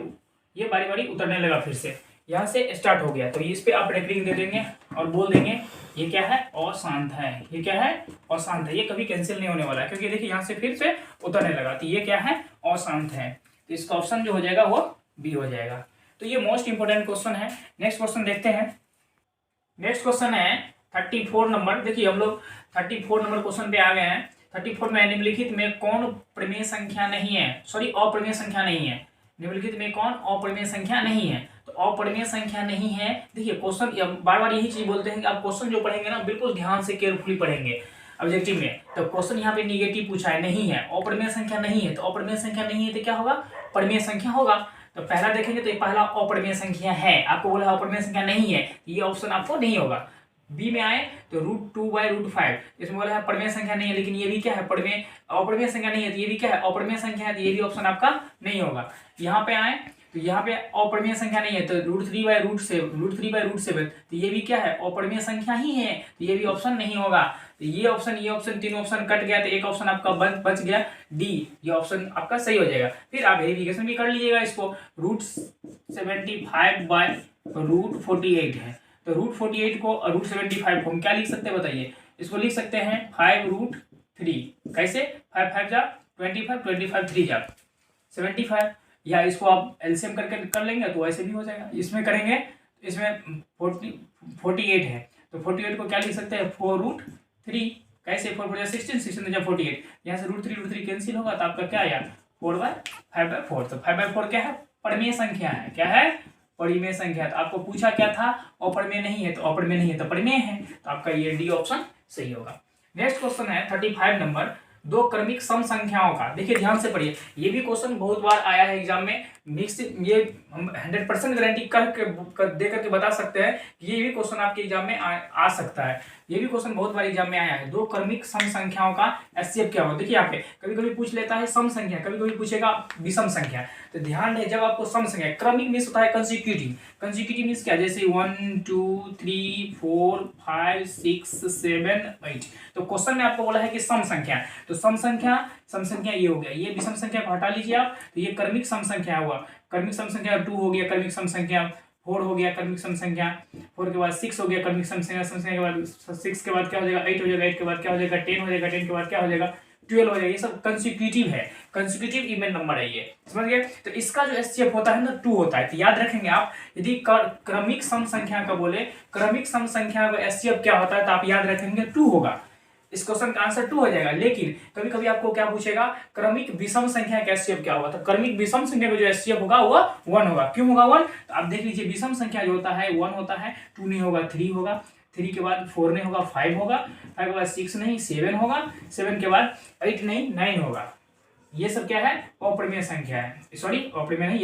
ये बारी बारी उतरने लगा, फिर से यहाँ से स्टार्ट हो गया, तो इस पे आप रेकरिंग दे देंगे और बोल देंगे ये क्या है, अशांत है, ये क्या है, अशांत है, ये कभी कैंसिल नहीं होने वाला है, क्योंकि देखिए यहाँ से फिर से उतरने लगा, तो ये क्या है, अशांत है। तो इसका ऑप्शन जो हो जाएगा वो बी हो जाएगा। तो ये मोस्ट इंपोर्टेंट क्वेश्चन है। नेक्स्ट क्वेश्चन देखते हैं। नेक्स्ट क्वेश्चन है 34 नंबर। देखिए हम लोग 34 नंबर क्वेश्चन पे आ गए हैं। 34 में निम्नलिखित में कौन प्रमेय संख्या नहीं है, सॉरी अप्रमेय संख्या नहीं है। निम्नलिखित में कौन अप्रमेय संख्या नहीं है, तो अप्रमेय संख्या नहीं है। देखिए क्वेश्चन बार बार यही चीज बोलते हैं कि आप क्वेश्चन जो पढ़ेंगे ना बिल्कुल ध्यान से केयरफुली पढ़ेंगे ऑब्जेक्टिव में। तो क्वेश्चन यहाँ पे निगेटिव पूछा है, नहीं है अप्रमेय संख्या नहीं है, तो अप्रमेय संख्या नहीं है तो क्या होगा, प्रमेय संख्या होगा। तो पहला देखेंगे तो ये पहला अप्रमेय संख्या है, आपको बोला अप्रमेय संख्या नहीं है, ये ऑप्शन आपको नहीं होगा। बी में आए तो √2/√5, इसमें बोला है प्रमेय संख्या नहीं है, लेकिन ये भी क्या है, प्रमेय अप्रमेय संख्या नहीं है, तो ये भी क्या है, अप्रमेय संख्या है, तो ये भी ऑप्शन आपका नहीं होगा। यहाँ पे आए तो यहाँ पे अप्रमेय संख्या नहीं है, तो √3/√7, तो ये भी क्या है, अप्रमेय संख्या ही है, तो ये भी ऑप्शन नहीं होगा। तो ये ऑप्शन तीनों ऑप्शन कट गया, तो एक ऑप्शन आपका बच गया डी, ये ऑप्शन आपका सही हो जाएगा। फिर आप वेरिफिकेशन भी कर लीजिएगा इसको, √75/√48 है, तो √48 को और √75 को हम क्या लिख सकते हैं बताइए, इसको लिख सकते हैं 5√3। कैसे, 5 5 जा 25, 25 3 जा 75, या इसको आप एलसीएम करके कर लेंगे तो ऐसे भी हो जाएगा। इसमें करेंगे तो इसमें 48 है, तो 48 को क्या लिख सकते हैं 4√3। कैसे, 4 4 16, 16 जा 48, यहाँ से √3 कैंसिल होगा, तो आपका क्या आया 4/5/4। तो 5/4 क्या है, परमेय संख्या है, क्या है, परिमेय संख्या। तो आपको पूछा क्या था, अप्रमेय नहीं है, तो अप्रमेय नहीं है तो परिमेय है, तो आपका ये डी ऑप्शन सही होगा। नेक्स्ट क्वेश्चन है 35 नंबर, दो क्रमिक सम संख्याओं का। देखिए ध्यान से पढ़िए, ये भी क्वेश्चन बहुत बार आया है एग्जाम में, मिक्स, ये हम 100% गारंटी दे करके बता सकते हैं कि ये भी क्वेश्चन आपके एग्जाम में आ सकता है। ये भी क्वेश्चन बहुत बार एग्जाम में आया है, दो क्रमिक सम संख्याओं का एचसीएफ क्या होगा। देखिए यहाँ पे कभी कभी पूछ लेता है सम संख्या, कभी कभी पूछेगा विषम संख्या। तो ध्यान रहे, जब आपको सम संख्या, क्रमिक मीन्स होता है कंसेक्यूटिव, कंसेक्यूटिव मीन्स क्या, जैसे 1 2 3 4 5 6 7 8, तो क्वेश्चन में आपको बोला है कि सम संख्या, तो सम संख्या ये हो गया, ये विषम संख्या को हटा लीजिए आप, तो ये क्रमिक सम संख्या हुआ। क्रमिक सम संख्या 2 हो गया, क्रमिक सम संख्या 4 हो गया, क्रमिक सम संख्या 4 के बाद 6 हो गया, क्रमिक सम संख्या के बाद 6 के बाद क्या हो जाएगा 8 हो जाएगा, 8 के बाद क्या हो जाएगा 10 हो जाएगा, 10 के बाद क्या हो जाएगा 12 हो जाएगा। ये सब कंसेक्यूटिव है, कंसेक्यूटिव इवन नंबर है ये, समझ गए। तो इसका जो एचसीएफ होता है ना 2 होता है। तो याद रखेंगे आप, यदि क्रमिक सम संख्या का बोले, क्रमिक सम संख्या का एचसीएफ क्या होता है, तो आप याद रखेंगे 2 होगा। इस क्वेश्चन का आंसर 2 हो जाएगा। लेकिन कभी कभी आपको क्या पूछेगा, क्रमिक विषम संख्या का एचसीएफ क्या होगा, तो क्रमिक विषम संख्या का जो एचसीएफ होगा वो 1 होगा। क्यों होगा 1, तो आप देख लीजिए, विषम संख्या जो होता है 1 होता है, 2 नहीं होगा 3 होगा, 3 के बाद 4 नहीं होगा 5 होगा, 5 के बाद 6 नहीं 7 होगा, 7 के बाद 8 नहीं 9 होगा। ये सब क्या है, अप्रमेय संख्या है, सॉरी अप्रमेय नहीं,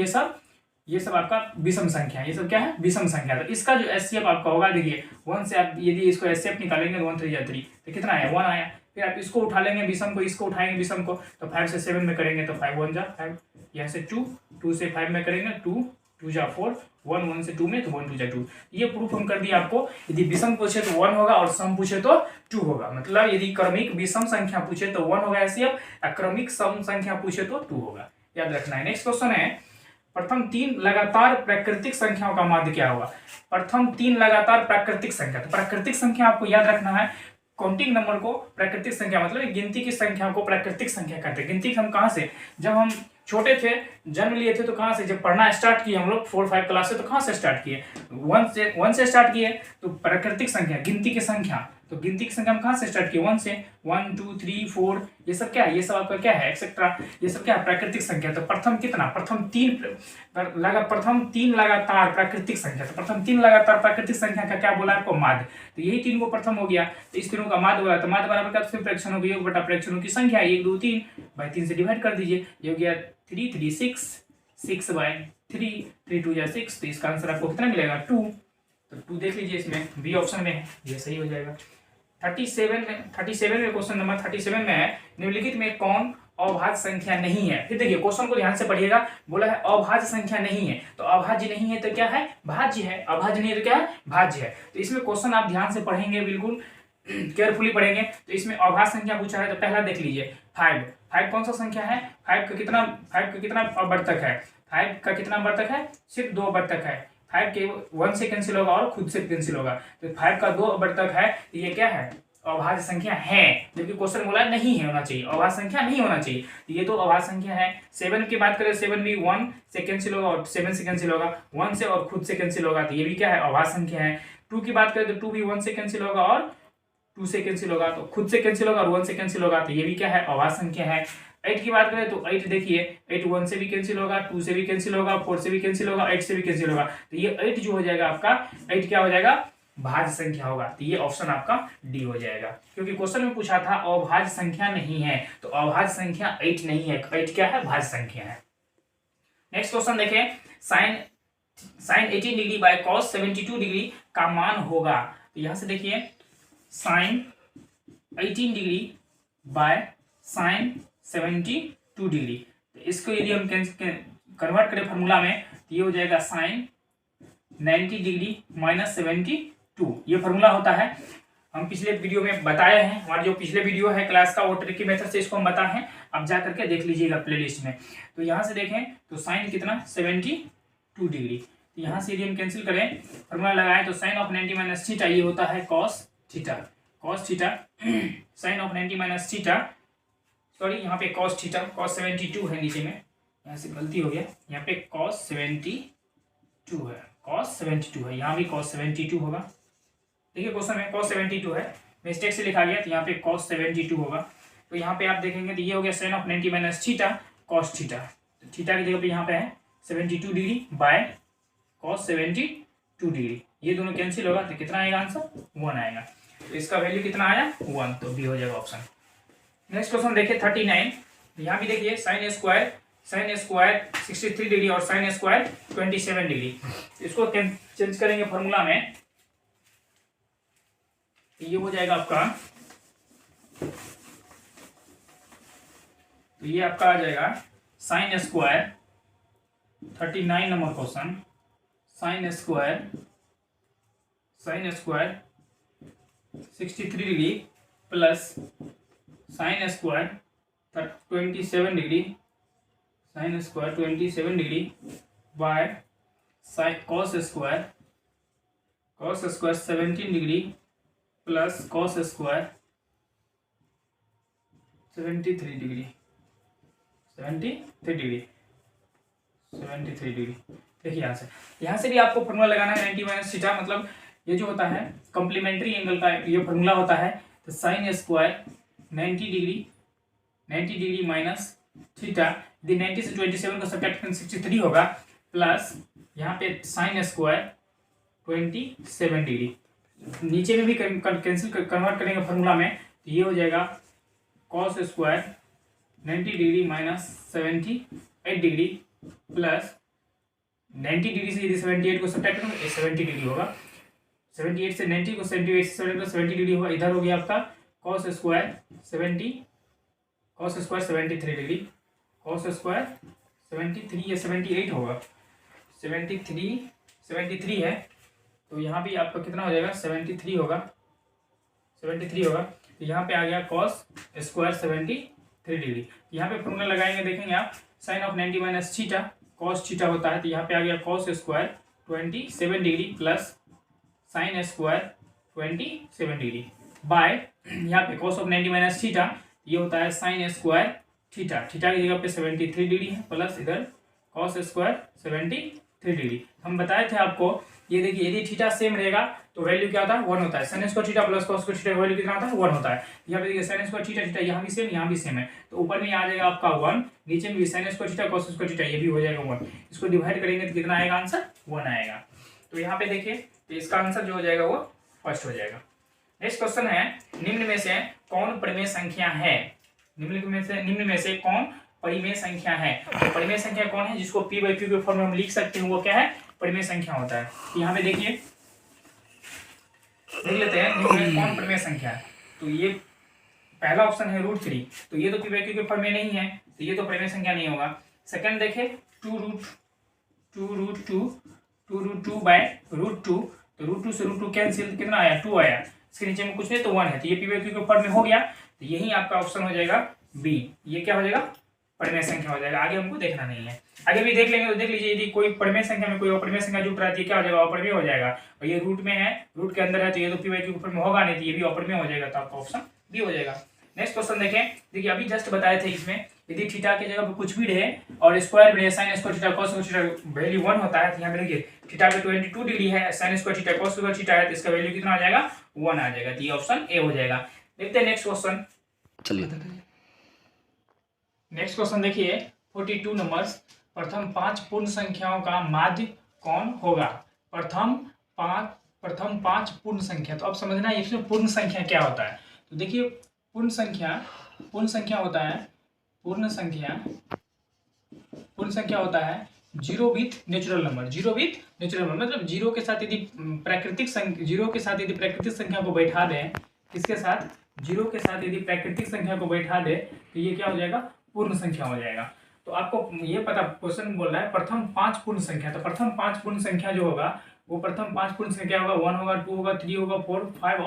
ये सब आपका विषम संख्या है, ये सब क्या है, विषम संख्या। तो इसका जो एचसीएफ आपका होगा, देखिए 1 से आप यदि इसको एचसीएफ निकालेंगे तो 1 3 जा 3, तो कितना आया 1 आया। फिर आप इसको उठा लेंगे विषम को, इसको उठाएंगे विषम को, तो 5 से 7 में करेंगे तो 5 1 जा 5, यहाँ से 2, 2 से 5 में करेंगे 2 2 जा 4, 1 1 से 2 में तो 1 2 जा 2। ये प्रूफ हम कर दिए आपको, यदि विषम पूछे तो 1 होगा और सम पूछे तो 2 होगा। मतलब यदि क्रमिक विषम संख्या पूछे तो 1 होगा एचसीएफ, क्रमिक सम संख्या पूछे तो 2 होगा, याद रखना है। नेक्स्ट क्वेश्चन है, प्रथम 3 लगातार प्राकृतिक संख्याओं का माध्य क्या होगा। प्रथम 3 लगातार प्राकृतिक संख्या, तो प्राकृतिक संख्या आपको याद रखना है, काउंटिंग नंबर को प्राकृतिक संख्या, मतलब गिनती की संख्या को प्राकृतिक संख्या कहते हैं। गिनती हम कहाँ से, जब हम छोटे थे, जन्म लिए थे, तो कहाँ से, जब पढ़ना स्टार्ट किए हम लोग 4 5 क्लास से, तो कहाँ से स्टार्ट किए, 1 से स्टार्ट किए। तो प्राकृतिक संख्या, गिनती की संख्या, तो गिनती की संख्या हम कहाँ से स्टार्ट किए, 1 से, 1 2 3 4, ये सब क्या है, ये सब आपका क्या है, एक्सेट्रा, ये सब क्या है, प्राकृतिक संख्या। तो प्रथम कितना, प्रथम 3 लगातार प्राकृतिक संख्या, तो प्रथम 3 लगातार प्राकृतिक संख्या का क्या बोला आपको, माध्य। तो यही 3 को प्रथम हो गया, तो इस तीनों का माध्य बोला, तो माध्य बराबर क्या, तो फ्रैक्शन हो गया, योग बटा फ्रैक्शनों की संख्या 1 2 3 बाई 3 से डिवाइड कर दीजिए, ये हो गया 3 3 6 6 बाई 3 3 2 जा 6, तो इसका आंसर आपको कितना मिलेगा 2। तो 2 देख लीजिए, इसमें बी ऑप्शन में है, ये सही हो जाएगा। 37 में क्वेश्चन नंबर 37 में है, निम्नलिखित में कौन अभाज्य संख्या नहीं है। फिर देखिए क्वेश्चन को ध्यान से पढ़िएगा, बोला है अभाज्य संख्या नहीं है, तो अभाज्य नहीं है तो क्या है, भाज्य है, अभाज्य नहीं है तो क्या है, भाज्य है। तो इसमें क्वेश्चन आप ध्यान से पढ़ेंगे, बिल्कुल केयरफुली पढ़ेंगे। तो इसमें अभाज्य संख्या पूछा है, तो पहला देख लीजिए 5 कौन सा संख्या है, 5 का कितना अवर्तक है, 5 का कितना अवर्तक है, सिर्फ 2 अवर्तक है, 5 के 1 से कैंसिल होगा और खुद से कैंसिल होगा, तो 5 का 2 अवर्तक है, तो ये क्या है, अभाज्य संख्या है। जबकि क्वेश्चन बोला नहीं है होना चाहिए, अभाज्य संख्या नहीं होना चाहिए, तो ये तो अभाज्य संख्या है। 7 की बात करें, 7 भी 1 से कैंसिल होगा और 7 से कैंसिल होगा, 1 से और खुद से कैंसिल होगा, तो ये भी क्या है, अभाज्य संख्या है। 2 की बात करें तो 2 भी 1 से कैंसिल होगा और 2 से कैंसिल होगा तो खुद से कैंसिल होगा और 1 से कैंसिल होगा तो ये भी क्या है, अभाज्य संख्या है। 8 की बात करें तो 8 देखिए 8 1 से भी कैंसिल होगा, 2 से भी कैंसिल होगा, 4 से भी कैंसिल होगा, 8 से भी कैंसिल होगा। तो ये 8 जो हो जाएगा आपका, 8 क्या हो जाएगा, भाज्य संख्या होगा। तो ये ऑप्शन आपका डी हो जाएगा, क्योंकि क्वेश्चन में पूछा था अभाज्य संख्या नहीं है, तो अभाज्य संख्या 8 नहीं है, 8 क्या है, भाज्य संख्या है। नेक्स्ट क्वेश्चन देखें, sine 18 degree by cos 72 degree का मान होगा। तो यहां से देखिए sine 18 degree by sine 72 degree, तो इसको यदि हम कन्वर्ट करें फॉर्मूला में तो ये हो जाएगा साइन 90 डिग्री माइनस 72, ये फॉर्मूला होता है। हम पिछले वीडियो में बताए हैं, हमारा जो पिछले वीडियो है क्लास का वो ट्रिकी मेथड से इसको हम बताए हैं, आप जा करके देख लीजिएगा प्लेलिस्ट में। तो यहाँ से देखें तो साइन कितना 72 डिग्री, तो यहाँ से यदि हम कैंसिल करें फॉर्मूला लगाएं तो साइन ऑफ 90 माइनस थीटा ये होता है cos theta, cos theta sine of 90 minus theta, sorry यहाँ पे कॉस थीटा, कॉस 72 है नीचे में, यहाँ से गलती हो गया, यहाँ पे कॉस 72 है, कॉस 72 है, यहाँ भी कॉस 72 होगा। देखिए क्वेश्चन में cos 72 है, मिस्टेक से लिखा गया तो यहाँ पे cos 72 होगा। तो यहाँ पे आप देखेंगे तो ये हो गया sine of 90 minus theta cos theta, तो थीटा की जगह पे यहाँ पे है 72 डिग्री बाय cos 72 डिग्री, ये दोनों कैंसिल होगा तो कितना आएगा आंसर, 1 आएगा। तो इसका वैल्यू कितना आया, 1, तो बी हो जाएगा ऑप्शन। नेक्स्ट क्वेश्चन देखिए 39, यहाँ भी देखिए साइन स्क्वायर 63 डिग्री और साइन स्क्वायर 27 डिग्री, इसको चेंज करेंगे फॉर्मूला में, ये हो जाएगा आपका, तो ये आपका आ जाएगा sine square 39 number question, sine square 63 degree plus sine square 27 degree, sign square 27 degree by cos square 17 degree plus cos square 73 degree, 73 degree. देखिए यहाँ से भी आपको फॉर्मूला लगाना है 90 माइनस थीटा, मतलब ये जो होता है कॉम्प्लीमेंट्री एंगल का ये फॉर्मूला होता है। तो sine square 90 degree minus theta, यदि 90 से 27 को सब्ट्रैक्ट करें 63 होगा, प्लस यहाँ पे साइन स्क्वायर 27 डिग्री, नीचे में भी कैंसिल कन्वर्ट करेंगे फॉर्मूला में तो ये हो जाएगा cos square 90 degree minus 78 degree plus 90 degree से यदि 78 को सब्ट्रैक्ट करेंगे 70 डिग्री होगा, 78 से 90 को 78 से 70 डिग्री होगा, इधर हो गया आपका cos square 73 degree, cos square 73 या 78 होगा, 73 है, तो यहाँ भी आपका कितना हो जाएगा 73 होगा, तो यहाँ पे आ गया कॉस स्क्वायर 73 डिग्री। यहाँ पे फॉर्मूला लगाएंगे, देखेंगे आप sine of 90 minus theta cos theta होता है, तो यहाँ पे आ गया cos square 27 degree plus sine square 27 degree by यहाँ पे कॉस ऑफ 90 माइनस थीटा ये होता है साइन स्क्वायर थीटा की जगह पे 73 डिग्री है प्लस इधर कॉस स्क्वायर 73 डिग्री। हम बताए थे आपको, ये देखिए यदि थीटा सेम रहेगा तो वैल्यू क्या होता है, 1 होता है, sine square theta plus cos square theta का वैल्यू कितना होता है, 1 होता है। यहाँ पे देखिए साइन स्क्वायर थीटा यहाँ भी सेम है, तो ऊपर में आ जाएगा आपका 1, नीचे में भी sine square theta cos square theta ये भी हो जाएगा 1, इसको डिवाइड करेंगे तो कितना आएगा आंसर, 1 आएगा। तो यहाँ पे देखिए तो इसका आंसर जो हो जाएगा वो फर्स्ट हो जाएगा। नेक्स्ट क्वेश्चन है, निम्न में से कौन परिमेय संख्या है, निम्न में से कौन परिमेय संख्या है। तो परिमेय संख्या कौन है जिसको p बाई क्यू के फॉर्म में हम लिख सकते हैं, वो क्या है, परिमेय संख्या होता है। यहाँ पे देखिए देख लेते हैं निम्न में कौन परिमेय संख्या है। तो ये पहला ऑप्शन है √3, तो ये तो p बाई क्यू के फॉर्म में नहीं है, तो ये तो परिमेय संख्या नहीं होगा। सेकंड देखे 2√2 बाय √2, तो √2 से √2 कैंसिल, कितना आया 2 आया, इसके नीचे में कुछ नहीं तो 1 है, तो ये p बाई क्यू के फॉर्म में हो गया, तो यही आपका ऑप्शन हो जाएगा बी, ये क्या हो जाएगा, परिमेय संख्या हो जाएगा। आगे हमको देखना नहीं है, आगे भी देख लेंगे। तो देख लीजिए यदि कोई परिमेय संख्या में कोई अपरिमेय संख्या जुट रहा है, क्या हो जाएगा, अपरिमेय हो जाएगा। और ये रूट में है, रूट के अंदर है, तो ये तो p बाई क्यू के फॉर्म में होगा नहीं, तो ये भी अपरिमेय हो जाएगा, तो आपका ऑप्शन बी हो जाएगा। नेक्स्ट क्वेश्चन देखें, देखिए अभी जस्ट बताए थे इसमें यदि थीटा की जगह पे कुछ भी रहे और स्क्वायर भी रहे, sine square theta cos square theta value 1 होता है, तो यहाँ पे देखिए थीटा पे 22 डिग्री है, sine square theta cos square theta है, तो इसका वैल्यू कितना आ जाएगा 1 आ जाएगा। तो ये ऑप्शन ए हो जाएगा। देखते हैं नेक्स्ट क्वेश्चन। चलिए नेक्स्ट क्वेश्चन देखिए 42 नंबर। प्रथम 5 पूर्ण संख्याओं का माध्य कौन होगा? प्रथम 5 पूर्ण संख्या। तो अब समझना है इसमें पूर्ण संख्या क्या होता है। तो देखिए पूर्ण संख्या होता है जीरो विथ नेचुरल नंबर। मतलब जीरो के साथ यदि प्राकृतिक संख्या को बैठा दें, किसके साथ? जीरो के साथ यदि प्राकृतिक संख्या को बैठा दे तो ये क्या हो जाएगा? पूर्ण संख्या हो जाएगा। तो आपको ये पता, क्वेश्चन बोल रहा है प्रथम 5 पूर्ण संख्या। तो प्रथम 5 पूर्ण संख्या जो होगा वो प्रथम 5 पूर्ण संख्या होगा 1 होगा 2 होगा 3 होगा 4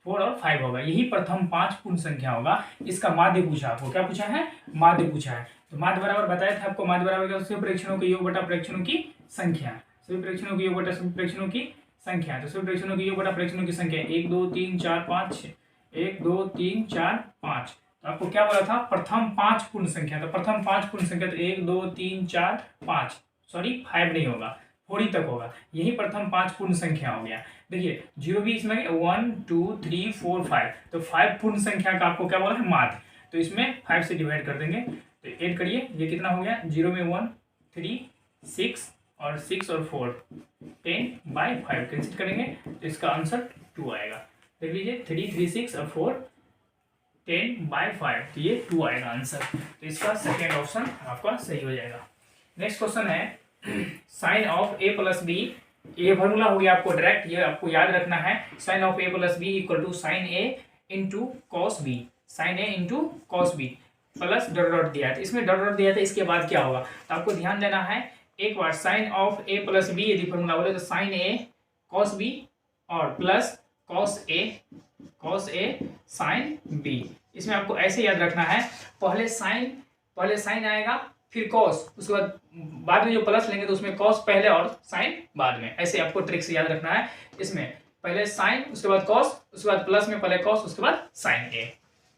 और 5 होगा। यही प्रथम 5 पूर्ण संख्या होगा। इसका माध्य पूछा आपको। क्या पूछा है? माध्य पूछा है। तो माध्य बराबर बताया था आपको, माध्य बराबर क्या? सभी प्रेक्षणों के योग बटा प्रेक्षणों की संख्या। सभी प्रेक्षणों के योग बटा सभी प्रेक्षणों की संख्या। तो सभी प्रेक्षणों के योग बटा प्रेक्षणों की संख्या 1 2 3 4 5 1 2 3 4 5। तो आपको क्या बोला था? प्रथम 5 पूर्ण संख्या। तो प्रथम 5 पूर्ण संख्या तो 1 2 3 4 5, सॉरी 5 नहीं होगा, 4 ही तक होगा। यही प्रथम 5 पूर्ण संख्या हो गया। देखिए जीरो भी इसमें 1 2 3 4 5, तो 5 पूर्ण संख्या का आपको क्या बोला है? माध्य। तो इसमें 5 से डिवाइड कर देंगे तो ऐड करिए, ये कितना हो गया? जीरो में 1 3 6 और 6 और 4 10/5 कैंसिल करेंगे तो इसका आंसर 2 आएगा। देख लीजिए 3 3 6 और 4 10/5, तो ये 2 आएगा आंसर। तो इसका सेकेंड ऑप्शन आपका सही हो जाएगा। नेक्स्ट क्वेश्चन है sine of A plus B. ये फॉर्मूला हो गया आपको डायरेक्ट, ये आपको याद रखना है। Sine of A plus B equal to sine A into cos B. Sine A into cos B plus dot dot दिया है। तो इसमें डॉट डॉट दिया था, इसके बाद क्या होगा? तो आपको ध्यान देना है एक बार, sine of A plus B यदि फॉर्मूला बोले तो साइन ए कॉस बी और plus cos A sine B. इसमें आपको ऐसे याद रखना है, पहले साइन आएगा फिर कॉस, उसके बाद में जो प्लस लेंगे तो उसमें कॉस पहले और साइन बाद में। ऐसे आपको ट्रिक से याद रखना है। इसमें पहले साइन उसके बाद कॉस, उसके बाद प्लस में पहले कॉस उसके बाद sign A,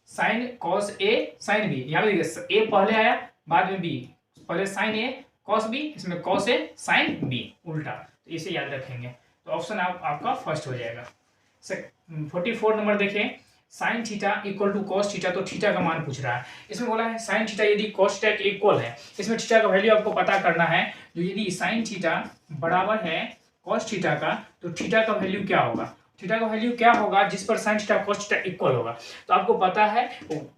sine cos A sine B. यहाँ पे देखिए ए पहले आया बाद में बी, पहले साइन ए कॉस बी, इसमें कॉस ए साइन बी उल्टा। तो इसे याद रखेंगे तो ऑप्शन आपका फर्स्ट हो जाएगा। 44 नंबर देखिए sine theta equal to cos theta. तो थीटा का मान पूछ रहा है। इसमें बोला है साइन थीटा यदि कॉस थीटा के इक्वल है, इसमें थीटा का वैल्यू आपको पता करना है। जो यदि साइन थीटा बराबर है कॉस थीटा का, तो थीटा का वैल्यू क्या होगा? थीटा का वैल्यू क्या होगा जिस पर sine theta cos theta equal होगा? तो आपको पता है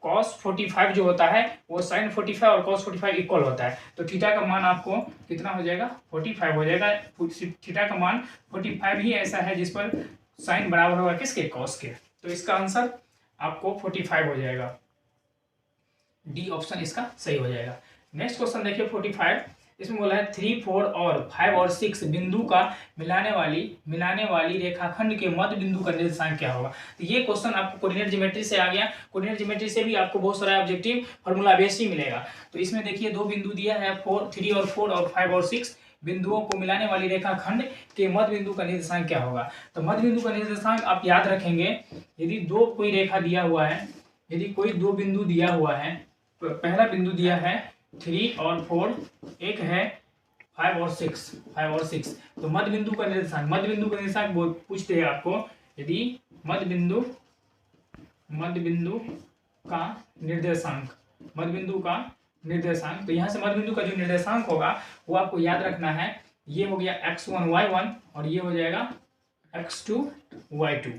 कॉस 45 जो होता है वो साइन 45 और कॉस 45 इक्वल होता है। तो थीटा का मान आपको कितना हो जाएगा? 45 हो जाएगा। थीटा का मान 45 ही ऐसा है जिस पर साइन बराबर होगा किसके? कॉस के। तो इसका आंसर आपको 45 हो जाएगा। डी ऑप्शन इसका सही हो जाएगा। नेक्स्ट क्वेश्चन देखिए 45। इसमें बोला है 3 4 और 5 और 6 बिंदु का मिलाने वाली रेखाखंड के मध्य बिंदु का निर्देशांक क्या होगा? तो ये क्वेश्चन आपको कोऑर्डिनेट ज्योमेट्री से आ गया। कोऑर्डिनेट ज्योमेट्री से भी आपको बहुत सारा ऑब्जेक्टिव फार्मूला बेस ही मिलेगा। तो इसमें देखिए 2 बिंदु दिया है 3 और 4 और 5 और 6 बिंदुओं को मिलाने वाली रेखाखंड के मध्य बिंदु का निर्देशांक क्या होगा? तो मध्य बिंदु का निर्देशांक आप याद रखेंगे, यदि कोई रेखा दिया हुआ है, यदि कोई 2 बिंदु दिया हुआ है, तो पहला बिंदु दिया है 3 और 4, एक है 5 और 6। तो मध्य बिंदु का निर्देशांक पूछते हैं आपको। यदि मध्य बिंदु का निर्देशांक, तो यहाँ से मध्य बिंदु का जो निर्देशांक होगा वो आपको याद रखना है। ये हो गया x1 y1 और ये हो जाएगा x2 y2।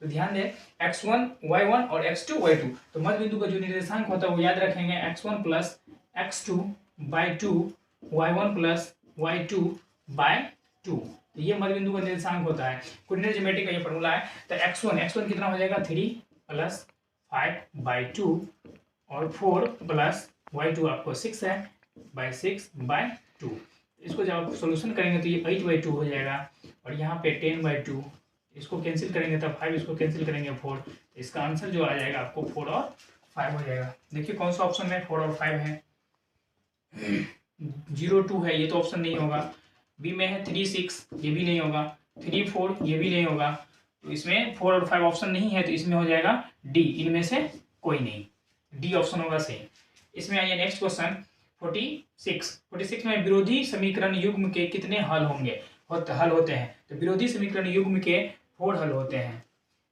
तो ध्यान दें x1 y1 और x2 y2। तो मध्य बिंदु का जो निर्देशांक होता है वो याद रखेंगे x1 plus x2 by 2 y1 plus y2 bye 2। तो ये मध्य बिंदु का निर्देशांक होता है। कोऑर्डिनेट ज्योमेट्री का ये फॉर्मूला है। तो x1 कितना हो जाएगा? 3 प्लस 5 बाई 2 और 4 प्लस y2 आपको 6 है बाई 6 बाई 2। इसको जब आप सोल्यूशन करेंगे तो ये 8/2 हो जाएगा और यहाँ पे 10/2। इसको कैंसिल करेंगे तब 5, इसको कैंसिल करेंगे 4। तो इसका आंसर जो आ जाएगा आपको 4 और 5 हो जाएगा। देखिए कौन सा ऑप्शन में 4 और 5 है? 0 2 है, ये तो ऑप्शन नहीं होगा। बी में है 3 6, ये भी नहीं होगा। 3 4, ये भी नहीं होगा। तो इसमें 4 और 5 ऑप्शन नहीं है, तो इसमें हो जाएगा डी। इनमें से कोई नहीं, डी ऑप्शन होगा सही। इसमें आइए नेक्स्ट क्वेश्चन 46 में विरोधी समीकरण युग्म के कितने हल होते हैं? तो विरोधी समीकरण युग्म के 4 हल होते हैं।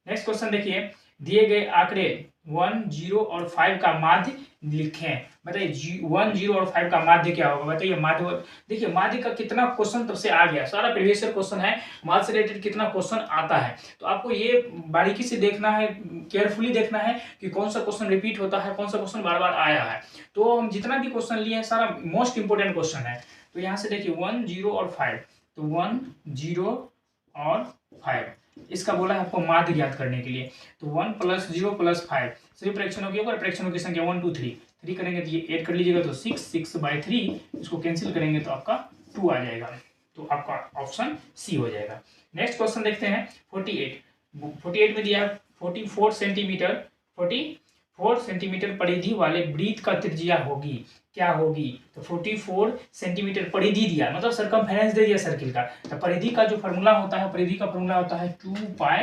नेक्स्ट क्वेश्चन देखिए, दिए गए आंकड़े 1, 0 और 5 का माध्य लिखें। बताइए 1, 0 और 5 का माध्य क्या होगा? बताइए माध्य। देखिए माध्य का कितना क्वेश्चन तब से आ गया, सारा प्रीवियस ईयर क्वेश्चन है, माध्य से रिलेटेड कितना क्वेश्चन आता है। तो आपको ये बारीकी से देखना है, केयरफुली देखना है कि कौन सा क्वेश्चन रिपीट होता है, कौन सा क्वेश्चन बार बार आया है। तो हम जितना भी क्वेश्चन लिए हैं सारा मोस्ट इंपोर्टेंट क्वेश्चन है। तो यहाँ से देखिए 1, 0 और 5, तो 1, 0 और 5 इसका बोला है आपको माध्य ज्ञात करने के लिए। तो 1 + 0 + 5 सभी प्रेक्षणों के ऊपर प्रेक्षणों की संख्या 1, 2, 3 करेंगे तो ये ऐड कर लीजिएगा तो 6/3 इसको कैंसिल करेंगे तो आपका 2 आ जाएगा। तो आपका ऑप्शन सी हो जाएगा। नेक्स्ट क्वेश्चन देखते हैं 48 में दिया 44 सेंटीमीटर परिधि वाले वृत्त का त्रिज्या होगी, क्या होगी? तो 44 सेंटीमीटर परिधि दिया, मतलब सरकमफेरेंस दे दिया सर्किल का। तो परिधि का जो फॉर्मूला होता है, परिधि का फॉर्मूला होता है 2πr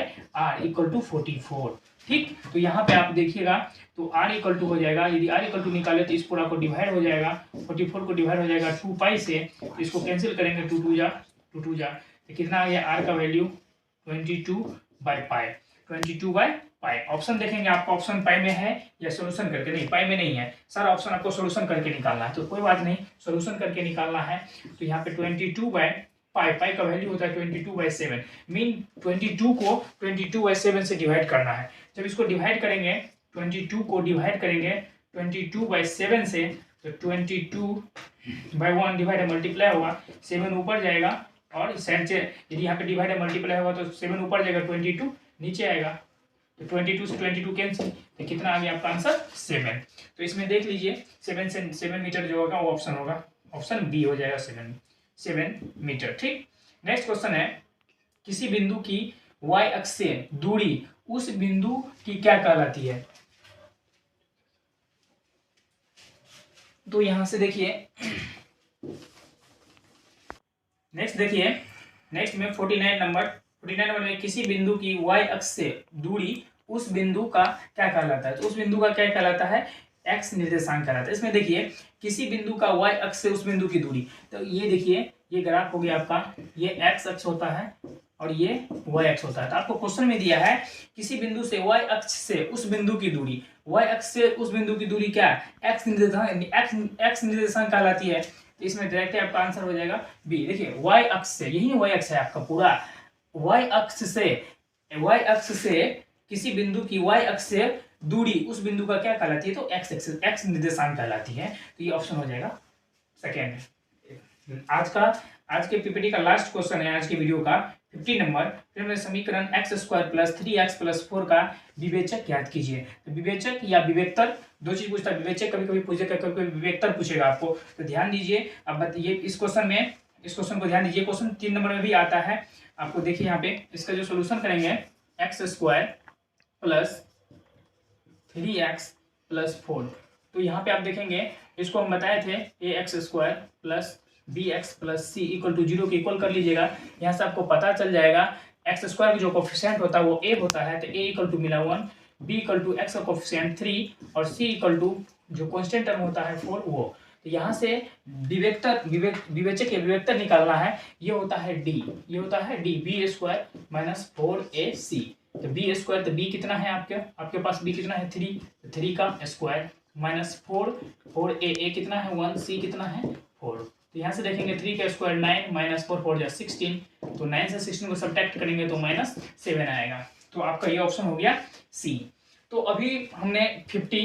= 44। ठीक, तो यहाँ पे आप देखिएगा तो r = हो जाएगा, यदि r = निकाले तो इस पूरा को डिवाइड हो जाएगा, 44 को डिवाइड हो जाएगा 2π से, तो इसको कैंसिल करेंगे 2 2 जा, तो कितना आ गया r का वैल्यू 22/π। ऑप्शन देखेंगे आपका ऑप्शन पाई में है या सोल्यूशन करके, नहीं पाई में नहीं है, सारा ऑप्शन आपको सोल्यूशन करके निकालना है। तो कोई बात नहीं, सोल्यूशन करके निकालना है। तो यहाँ पे 22/π का वैल्यू होता है 22/7, मीन 22 को 22/7 से डिवाइड करना है। जब इसको डिवाइड करेंगे 22 को डिवाइड करेंगे 22/7 से, तो 22/1 डिवाइड मल्टीप्लाई होगा, 7 ऊपर जाएगा और यदि यहाँ पे डिवाइड मल्टीप्लाई होगा तो 7 ऊपर जाएगा, 22 नीचे आएगा, तो 22 से 22 कैंसिल, तो कितना आ गया आपका आंसर 7। तो इसमें देख लीजिए 7 मीटर जो होगा वो ऑप्शन होगा, ऑप्शन बी हो जाएगा 7 मीटर। ठीक, नेक्स्ट क्वेश्चन है, किसी बिंदु की y अक्ष से दूरी उस बिंदु की क्या कहलाती है? तो यहां से देखिए नेक्स्ट में 49 नंबर में किसी बिंदु की y अक्ष से दूरी उस बिंदु का क्या कहलाता है? तो उस बिंदु का क्या कहलाता है? x निर्देशांक कहलाता है। इसमें देखिए किसी बिंदु का y अक्ष से उस बिंदु की दूरी, तो ये देखिए ये ग्राफ हो गया आपका, ये x अक्ष होता है और ये y अक्ष होता है। तो आपको क्वेश्चन में दिया है किसी बिंदु से y अक्ष से उस बिंदु की दूरी, y अक्ष से उस बिंदु की दूरी क्या है? x निर्देशांक कहलाती है। तो इसमें डायरेक्ट आपका आंसर हो जाएगा बी। देखिए y अक्ष से, यही y अक्ष है आपका पूरा, y अक्ष से किसी बिंदु की y अक्ष से दूरी उस बिंदु का क्या कहलाती है? तो x निर्देशांक कहलाती है। तो ये ऑप्शन हो जाएगा सेकेंड। आज के पीपीटी का लास्ट क्वेश्चन है आज के वीडियो का 50 नंबर। फिर समीकरण x² + 3x + 4 का विवेचक ज्ञात कीजिए। तो विवेचक या विवेक्तर दो चीज पूछता है, विवेचक कभी कभी पूछेगा, कभी कभी विवेक्तर पूछेगा आपको। तो ध्यान दीजिए, अब ये इस क्वेश्चन को ध्यान दीजिए, क्वेश्चन 3 नंबर में भी आता है आपको। देखिए यहाँ पे इसका जो सोल्यूशन करेंगे x² + 3x + 4, तो यहाँ पे आप देखेंगे इसको हम बताए थे ax² + bx + c = 0 के इक्वल कर लीजिएगा। यहाँ से आपको पता चल जाएगा x² का जो कोफिशिएंट होता है वो a होता है, तो a = मिला 1, b = x का कोफिशिएंट 3 और c = जो कांस्टेंट टर्म होता है 4 वो। तो यहाँ से विवेचक या विवेक्तर निकालना है, ये होता है d, b² - 4ac। तो b² तो b कितना है आपके पास b कितना है 3, तो 3 का स्क्वायर माइनस 4a कितना है 1, c कितना है 4। तो यहाँ से देखेंगे 3 का स्क्वायर 9 माइनस 4 4 16, तो 9 से 16 को सब्ट्रैक्ट करेंगे तो -7 आएगा। तो आपका ये ऑप्शन हो गया सी। तो अभी हमने 50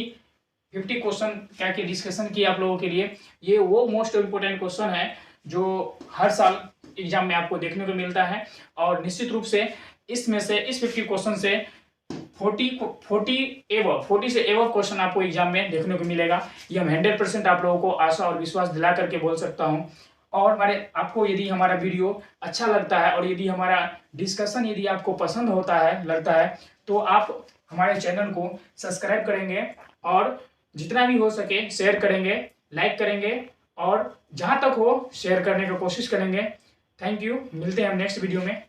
क्वेश्चन क्या के डिस्कशन किया आप लोगों के लिए। ये वो मोस्ट इम्पोर्टेंट क्वेश्चन है जो हर साल एग्जाम में आपको देखने को मिलता है, और निश्चित रूप से इसमें से इस 50 क्वेश्चन से 40 से एवं क्वेश्चन आपको एग्जाम में देखने को मिलेगा। ये हम 100% आप लोगों को आशा और विश्वास दिला करके बोल सकता हूँ। और आपको यदि हमारा वीडियो अच्छा लगता है और यदि हमारा डिस्कशन यदि आपको पसंद लगता है तो आप हमारे चैनल को सब्सक्राइब करेंगे और जितना भी हो सके शेयर करेंगे, लाइक करेंगे और जहाँ तक हो शेयर करने की कोशिश करेंगे। थैंक यू, मिलते हैं हम नेक्स्ट वीडियो में।